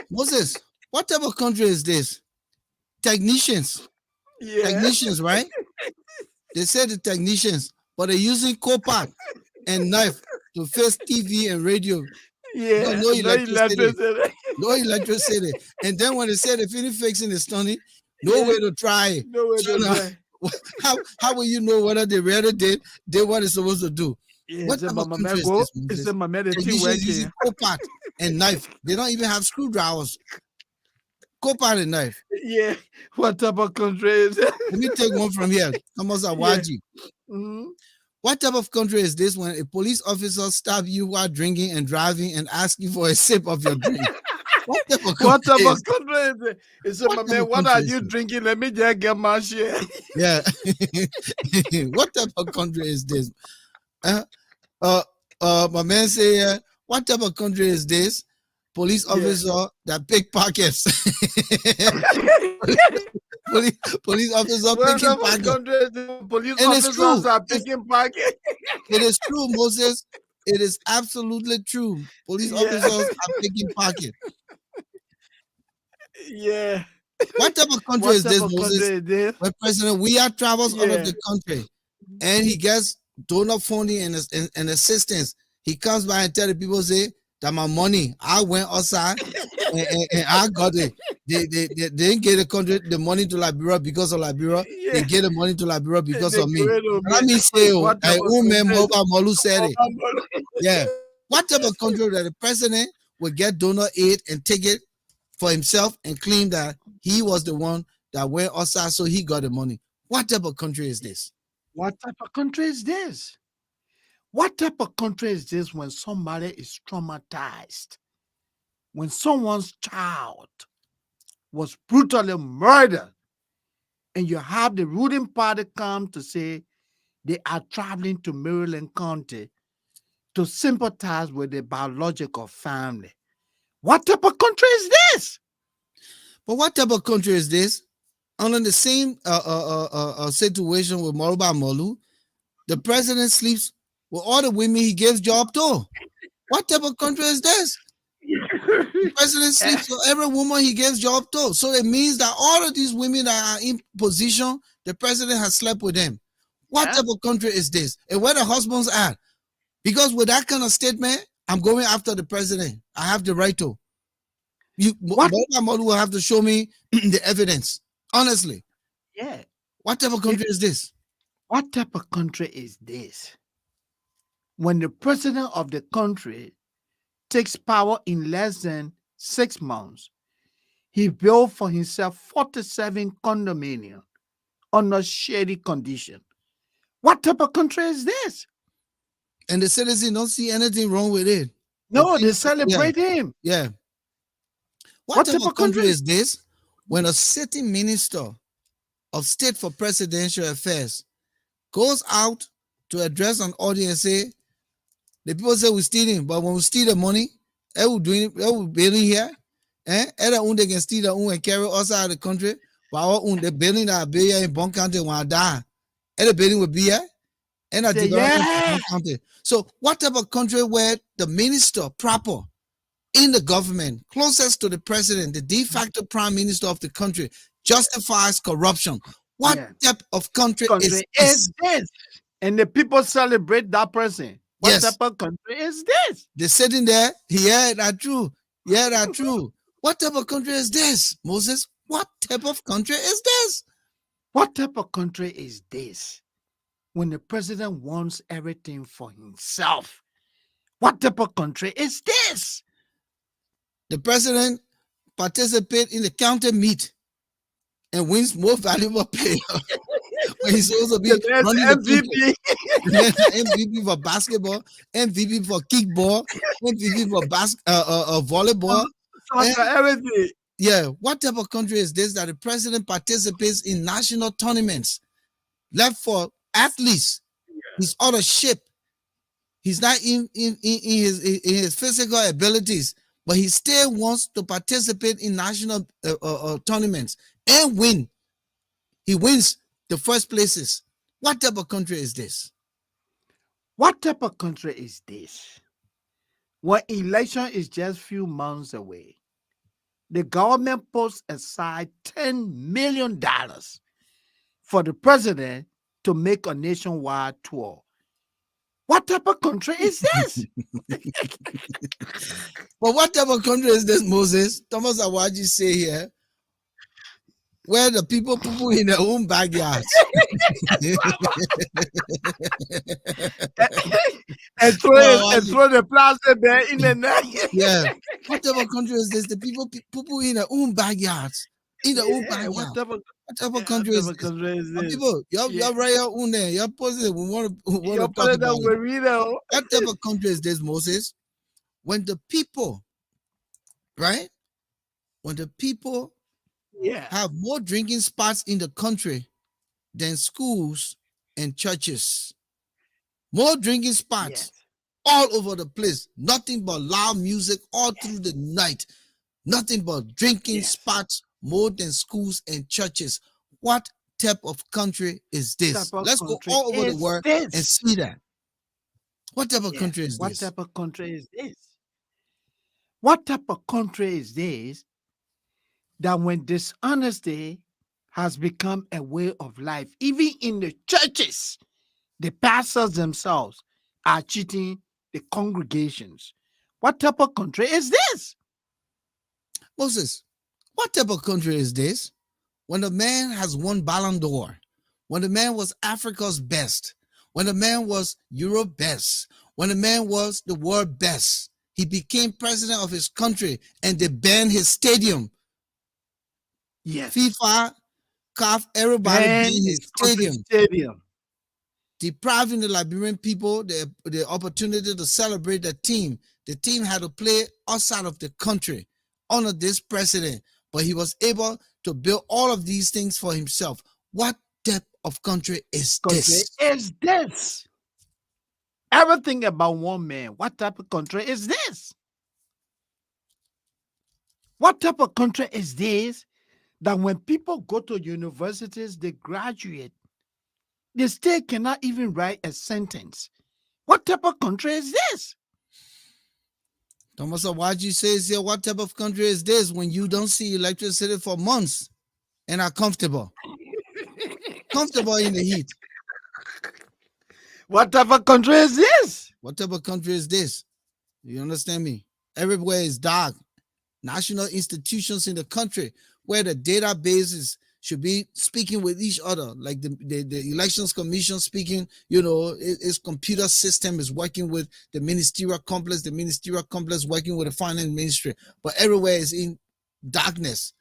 Moses, what type of country is this? Technicians. Technicians, right? They said the technicians, but they're using copper and knife to fix TV and radio. No electricity. No electricity. And then when they said they finish fixing the stunning, no way to try it. How will you know whether they really did what they're supposed to do? What type of country is this? Technicians using copper and knife. They don't even have screwdrivers. Copper and knife. Yeah. What type of country is it? Let me take one from here. Thomas Awaji. What type of country is this when a police officer stabs you while drinking and driving and asks you for a sip of your drink? What type of country is it? He said, "My man, what are you drinking? Let me just get my share." Yeah. What type of country is this? My man say, "What type of country is this? Police officer that pickpockets." police officer picking pockets. Police officers are picking pockets. It is true, Moses. It is absolutely true. Police officers are picking pockets. Yeah. What type of country is this, Moses? When President Weah travels out of the country and he gets donor funding and assistance, he comes by and tell the people, say, that my money, I went outside and I got it. They didn't get the money to Liberia because of Liberia. They get the money to Liberia because of me. Let me say, Molu said it. Yeah. What type of country that the president will get donor aid and take it for himself and claim that he was the one that went outside so he got the money? What type of country is this? What type of country is this? What type of country is this when somebody is traumatized? When someone's child was brutally murdered and you have the ruling party come to say they are traveling to Maryland County to sympathize with the biological family. What type of country is this? But what type of country is this? under the same situation with Moluba Molu, the president sleeps with all the women he gives job to. What type of country is this? The president sleeps with every woman he gives job to. So it means that all of these women that are in position, the president has slept with them. What type of country is this? And where the husbands at? Because with that kind of statement, I'm going after the president. I have the right to. What will have to show me the evidence. Honestly. Yeah. What type of country is this? What type of country is this? When the president of the country takes power in less than 6 months, he built for himself 47 condominiums under shady condition. What type of country is this? And the citizens don't see anything wrong with it. No, they celebrate him. Yeah. What type of country is this when a sitting minister of state for presidential affairs goes out to address an audience and say, the people say we're stealing, but when we steal the money, we're building here, they can steal their own and carry us out of the country, but our own, the building that build here in Bon County when I die, and the building will be here, and I develop in Bon County. So what type of country where the minister proper in the government, closest to the president, the de facto prime minister of the country, justifies corruption? What type of country is this? And the people celebrate that person. What type of country is this? They're sitting there. Yeah, that's true. Yeah, that's true. What type of country is this, Moses? What type of country is this? What type of country is this? When the president wants everything for himself. What type of country is this? The president participates in the county meet and wins more valuable player. When he's supposed to be running the MVP for basketball, MVP for kickball, MVP for volleyball, everything. Yeah, what type of country is this that the president participates in national tournaments left for athletes? He's out of shape. He's not in his physical abilities, but he still wants to participate in national tournaments and win. He wins the first places. What type of country is this? What type of country is this? When election is just few months away, the government puts aside $10 million for the president to make a nationwide tour. What type of country is this? But what type of country is this, Moses? Thomas Awaji say here, where the people in their own backyards. and throw the plastic there in the night. Yeah. What type of country is this? The people in their own backyards. In their own backyards. What type of country is this? People, you're right out on there. You're positive. We want to talk about it. What type of country is this, Moses? When the people, right? When the people have more drinking spots in the country than schools and churches. More drinking spots all over the place. Nothing but loud music all through the night. Nothing but drinking spots more than schools and churches. What type of country is this? Let's go all over the world and see that. What type of country is this? What type of country is this? What type of country is this that when dishonesty has become a way of life, even in the churches, the pastors themselves are cheating the congregations? What type of country is this? Moses, what type of country is this? When the man has won Ballon d'Or, when the man was Africa's best, when the man was Europe best, when the man was the world best, he became president of his country and they banned his stadium. Yes. FIFA, CAF, everybody banned his stadium. Depriving the Liberian people the opportunity to celebrate the team. The team had to play outside of the country under this president, but he was able to build all of these things for himself. What type of country is this? Everything about one man. What type of country is this? What type of country is this that when people go to universities, they graduate, they still cannot even write a sentence. What type of country is this? Thomas Awaji says here, what type of country is this when you don't see electricity for months and are comfortable? Comfortable in the heat. What type of country is this? What type of country is this? You understand me? Everywhere is dark. National institutions in the country where the databases should be speaking with each other, like the elections commission speaking, its computer system is working with the ministerial complex working with the finance ministry, but everywhere is in darkness.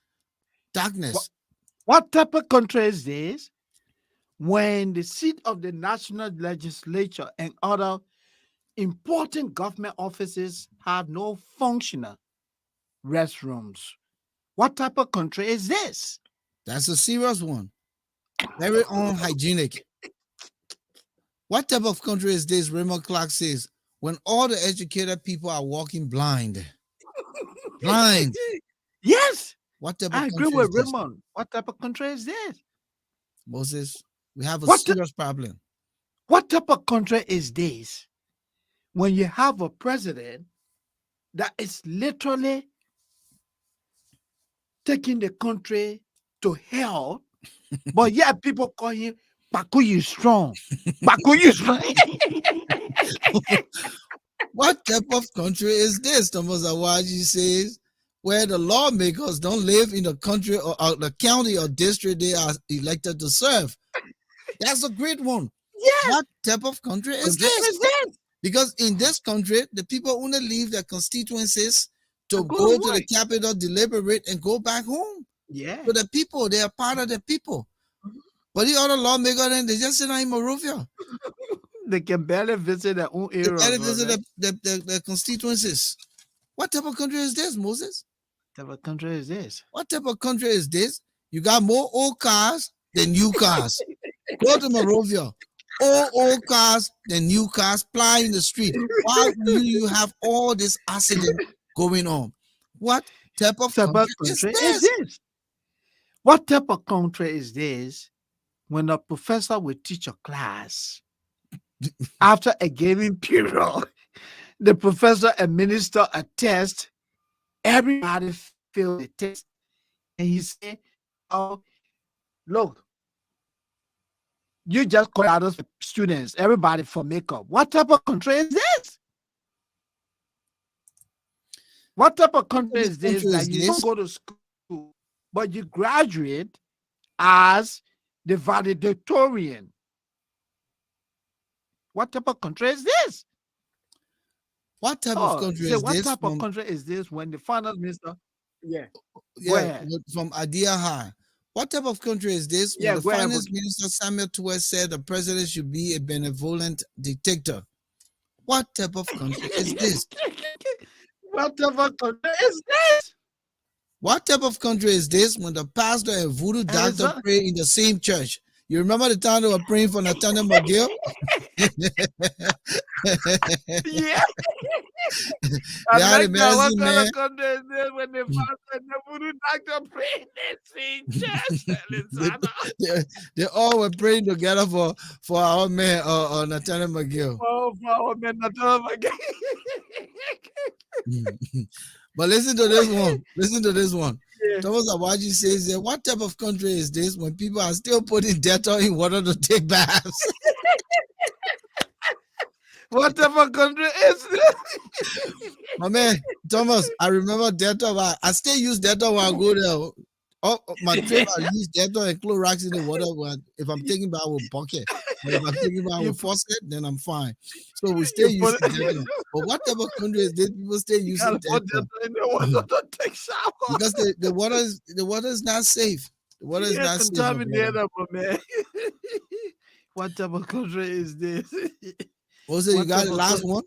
What type of country is this when the seat of the national legislature and other important government offices have no functional restrooms? What type of country is this? That's a serious one. Very unhygienic. What type of country is this? Raymond Clark says, when all the educated people are walking blind. Blind. Yes. What type of I country agree with is this? Raymond. What type of country is this? Moses, we have a What serious problem. What type of country is this when you have a president that is literally taking the country to hell, but yet people call him Bakuyu strong. Bakuyu strong. What type of country is this? Thomas Awaji says, where the lawmakers don't live in the country or the county or district they are elected to serve. That's a great one. Yes. What type of country is this? Because in this country, the people only leave their constituencies to go to the capital, deliberate, and go back home. Yeah. So the people, they are part of the people. But the other lawmakers, then they just sit in Monrovia. They can barely visit their own area. They barely visit the constituencies. What type of country is this, Moses? What type of country is this? What type of country is this? You got more old cars than new cars. Go to Monrovia. Old cars than new cars fly in the street. Why do you have all this accident going on? What type of country is this? What type of country is this when a professor will teach a class? After a given period, the professor administer a test, everybody fail the test, and he say, "Oh, look, you just call out of students, everybody for makeup." What type of country is this? What type of country is this that you don't go to school, but you graduate as the valedictorian? What type of country is this? What type of country is what this? What type of country is this when the finance minister? Yeah, from Adia High. What type of country is this when the finance minister Samuel Tuwe said the president should be a benevolent dictator? What type of country is this? What type of country is this? What type of country is this when the pastor and voodoo doctor pray in the same church? You remember the time they were praying for Nathaniel McGill? Yeah. They had a medicine man. What country is this when the pastor and the voodoo doctor pray in the same church? They all were praying together for our man Nathaniel McGill. Oh, for our man Nathaniel McGill. But listen to this one. Listen to this one. Yeah. Thomas Awaji says that what type of country is this when people are still putting Dettol in water to take baths? What type of country is this? My man, Thomas, I remember Dettol. I still use Dettol when I go there. Oh, my trip, I use Dettol and Clorox in the water. If I'm taking bath with bucket, but if I'm taking bath with faucet, then I'm fine. So we still use Dettol. But what type of country is this? People still using Dettol in the water to take shower because the water is not safe. The water is not contaminated, man. What type of country is this? Also, you got the last one?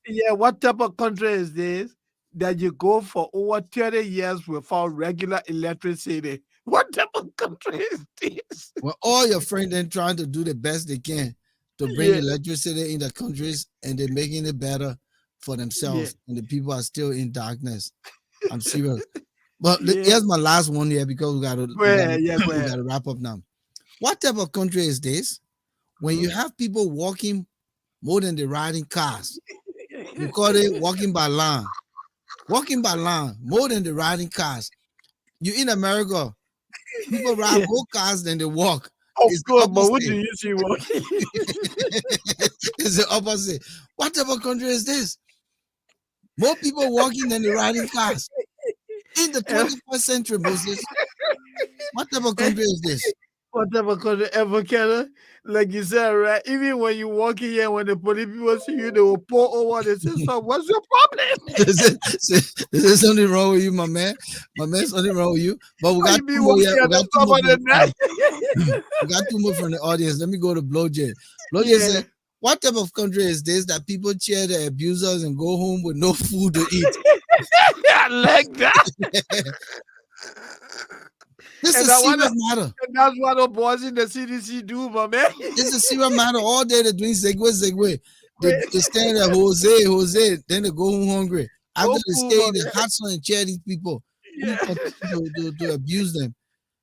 Yeah, what type of country is this that you go for over 30 years without regular electricity? What type of country is this? Well, all your friends then trying to do the best they can to bring electricity in the countries and they're making it better for themselves. And the people are still in darkness. I'm serious. But Yeah. here's my last one here because we gotta Go ahead. Yeah, go we ahead. gotta wrap up now. What type of country is this when you have people walking more than they riding cars? We call it walking by line. Walking by line more than the riding cars. You in America, people ride Yeah. more cars than they walk. Of It's the course, but what do opposite. you see? Walking? It's the opposite. What type of country is this? More people walking than they riding cars. In the 21st century, Moses. What type of country is this? Whatever country ever can, like you said, right? Even when you walk in here, when the police people see you, they will pour over. They say, "So, what's your problem?" Is there something wrong with you, my man? My man, something wrong with you. But we How got you be two more walking here. at We got the two top more of from the the night? we got two more from the audience. Let me go to Blow J. Blow J Yeah. said, what type of country is this that people cheer the abusers and go home with no food to eat? I like that. This And is a that one, serious matter. and that's what the boys in the CDC do, my man. It's a serious matter. All day they're doing segue. They stand there, Jose. Then they go home hungry. After No they food, stay my in the man. hot sun and cheer these people who Yeah. continue to abuse them.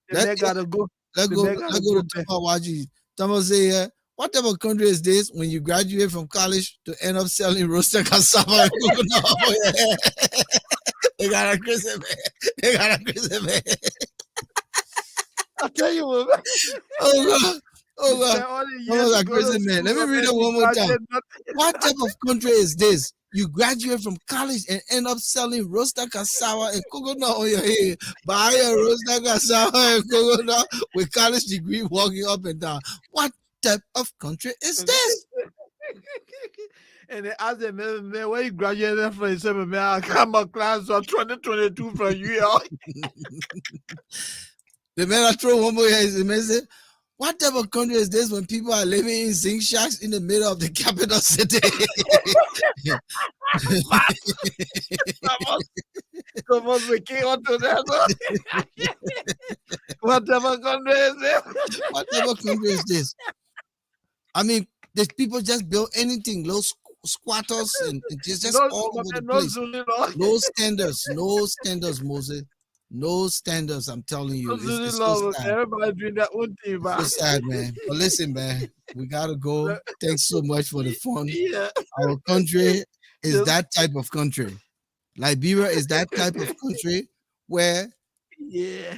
The man gotta go. Let's The go. man Let's gotta go go to back. Tama Waji. Tama say here, what type of country is this when you graduate from college to end up selling roasted cassava and coconut? They got a crazy man. They got a crazy man. I tell you what, Oh God. Oh you spend God. all the Oh years God, to go to crazy man. Let me school, read and it you one more time. graduate nothing. What type of country is this? You graduate from college and end up selling roasted cassava and coconut on your head. Buy a roasted cassava and coconut with college degree walking up and down. What type of country is this? And they ask them, man, where you graduated from? He said, man, I got my class of 2022 from UL. The man I throw one more here is the man said, what type of country is this when people are living in zinc shacks in the middle of the capital city? Somos me quedo to that. What type of country is this? What type of country is this? I mean, there's people just build anything, low squatters and just No, all over the no place. Zulu law. No standards, Moses. No standards, I'm telling you. No It's Zulu so law. sad. Everybody doing their own thing, So man. sad, man. But listen, man, we gotta go. Thanks so much for the fun. Yeah. Our country is that type of country. Liberia is that type of country where Yeah.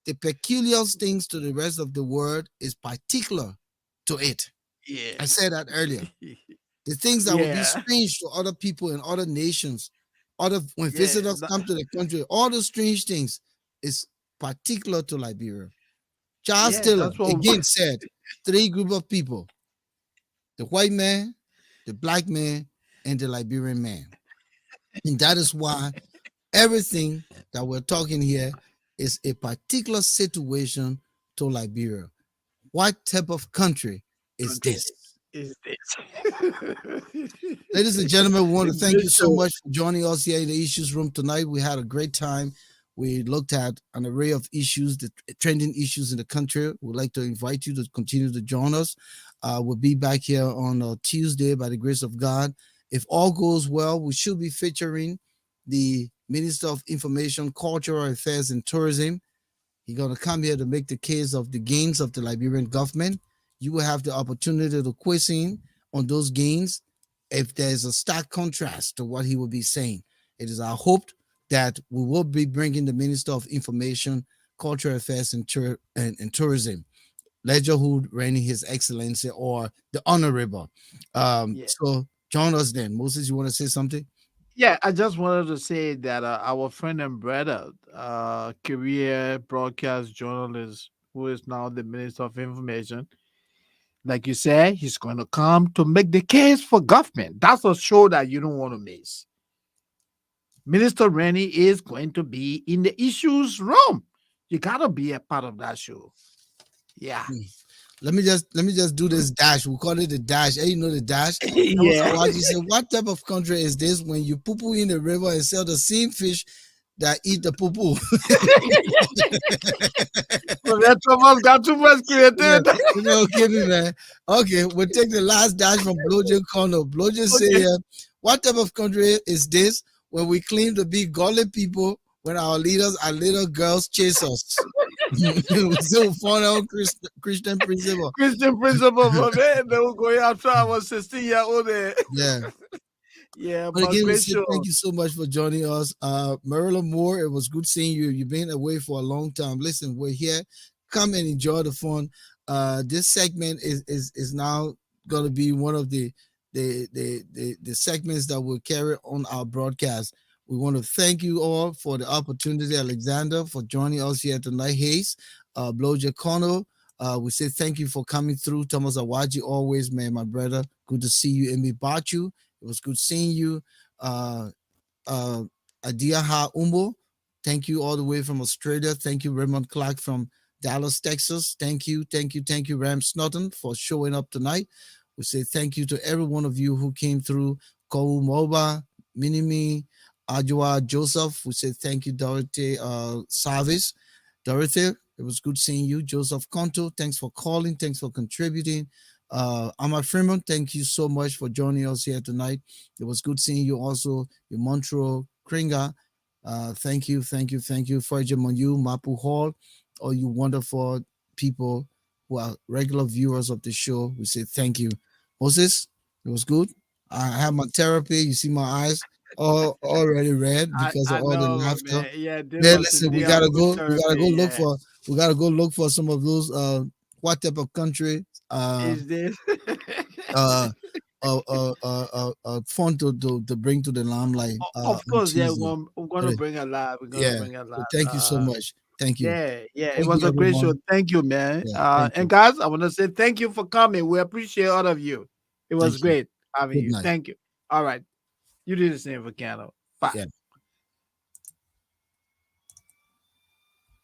the peculiar things to the rest of the world is particular to it. Yeah. I said that earlier. The things that would be Yeah. strange to other people in other nations, when Yeah, visitors that- come to the country, all the strange things is particular to Liberia. Charles Yeah, Taylor that's what again said, 3 group of people: the white man, the black man, and the Liberian man. And that is why everything that we're talking here is a particular situation to Liberia. What type of country is this? is this? Ladies and gentlemen, we want to thank you so Great much for joining us here in the Issues Room tonight. We had a great time. We looked at an array of issues, the trending issues in the country. We'd like to invite you to continue to join us. We'll be back here on Tuesday by the grace of God. If all goes well, we should be featuring the Minister of Information, Cultural Affairs, and Tourism. He's going to come here to make the case of the gains of the Liberian government. You will have the opportunity to quiz him on those gains if there's a stark contrast to what he will be saying. It is our hope that we will be bringing the Minister of Information, Cultural Affairs, and Tourism, Ledgerhood reigning His Excellency, or the Honorable. So join us then. Moses, you want to say something? Yeah, I just wanted to say that our friend and brother, career broadcast journalist, who is now the Minister of Information, like you said, he's going to come to make the case for government. That's a show that you don't want to miss. Minister Rennie is going to be in the issues room. You gotta be a part of that show. Yeah. Let me just do this dash. We call it the dash. Hey, you know the dash? Yeah. You say, what type of country is this when you poo-poo in the river and sell the same fish that eat the poo-poo? Well, that Thomas got too much creativity. Okay, man. Okay, we'll take the last dash from Blowjay Kono. Blowjay say, what type of country is this when we claim to be godly people when our little girls chase us. We still follow Christian principle. Christian principle, but man, they were going after I was 16-year-old. Yeah. Yeah, But but again, we great say show. thank you so much for joining us. Marilyn Moore, it was good seeing you. You've been away for a long time. Listen, we're here. Come and enjoy the fun. This segment is now gonna be one of the segments that will carry on our broadcast. We want to thank you all for the opportunity, Alexander, for joining us here tonight. Hayes, Bloja Kono. We say thank you for coming through. Thomas Awaji, always, man, my brother. Good to see you. Amy Bachu. It was good seeing you. Adiaha Umbo, thank you all the way from Australia. Thank you, Raymond Clark from Dallas, Texas. Thank you, Ram Snodden, for showing up tonight. We say thank you to every one of you who came through. Kou Moba, Minimi, Ajwa Joseph. We say thank you, Dorothy Service. Dorothy, it was good seeing you. Joseph Conto, thanks for calling. Thanks for contributing. Amar Freeman, thank you so much for joining us here tonight. It was good seeing you also. In Montreal, Kringa, thank you. Forja Monyu, Mapu Hall, all you wonderful people who are regular viewers of the show. We say thank you. Moses, it was good. I have my therapy. You see my eyes all already red because of I all the know, laughter. man. Yeah, they Man, must listen, we they are gotta good go. therapy. Yeah. We gotta go look for some of those. What type of country? Is this? Uh, Fun to bring to the limelight. Of On course, yeah, Tuesday. we're gonna bring a lot. We're gonna Yeah. bring a So lot. thank you so much. Thank you. Yeah, it Thank was you, a great show. everyone. Thank you, man. Yeah. Thank And you. guys, I want to say thank you for coming. We appreciate all of you. It was Thank you. great having Good you. night. Thank you. All right. You do the same, Volcano. Bye. Yeah.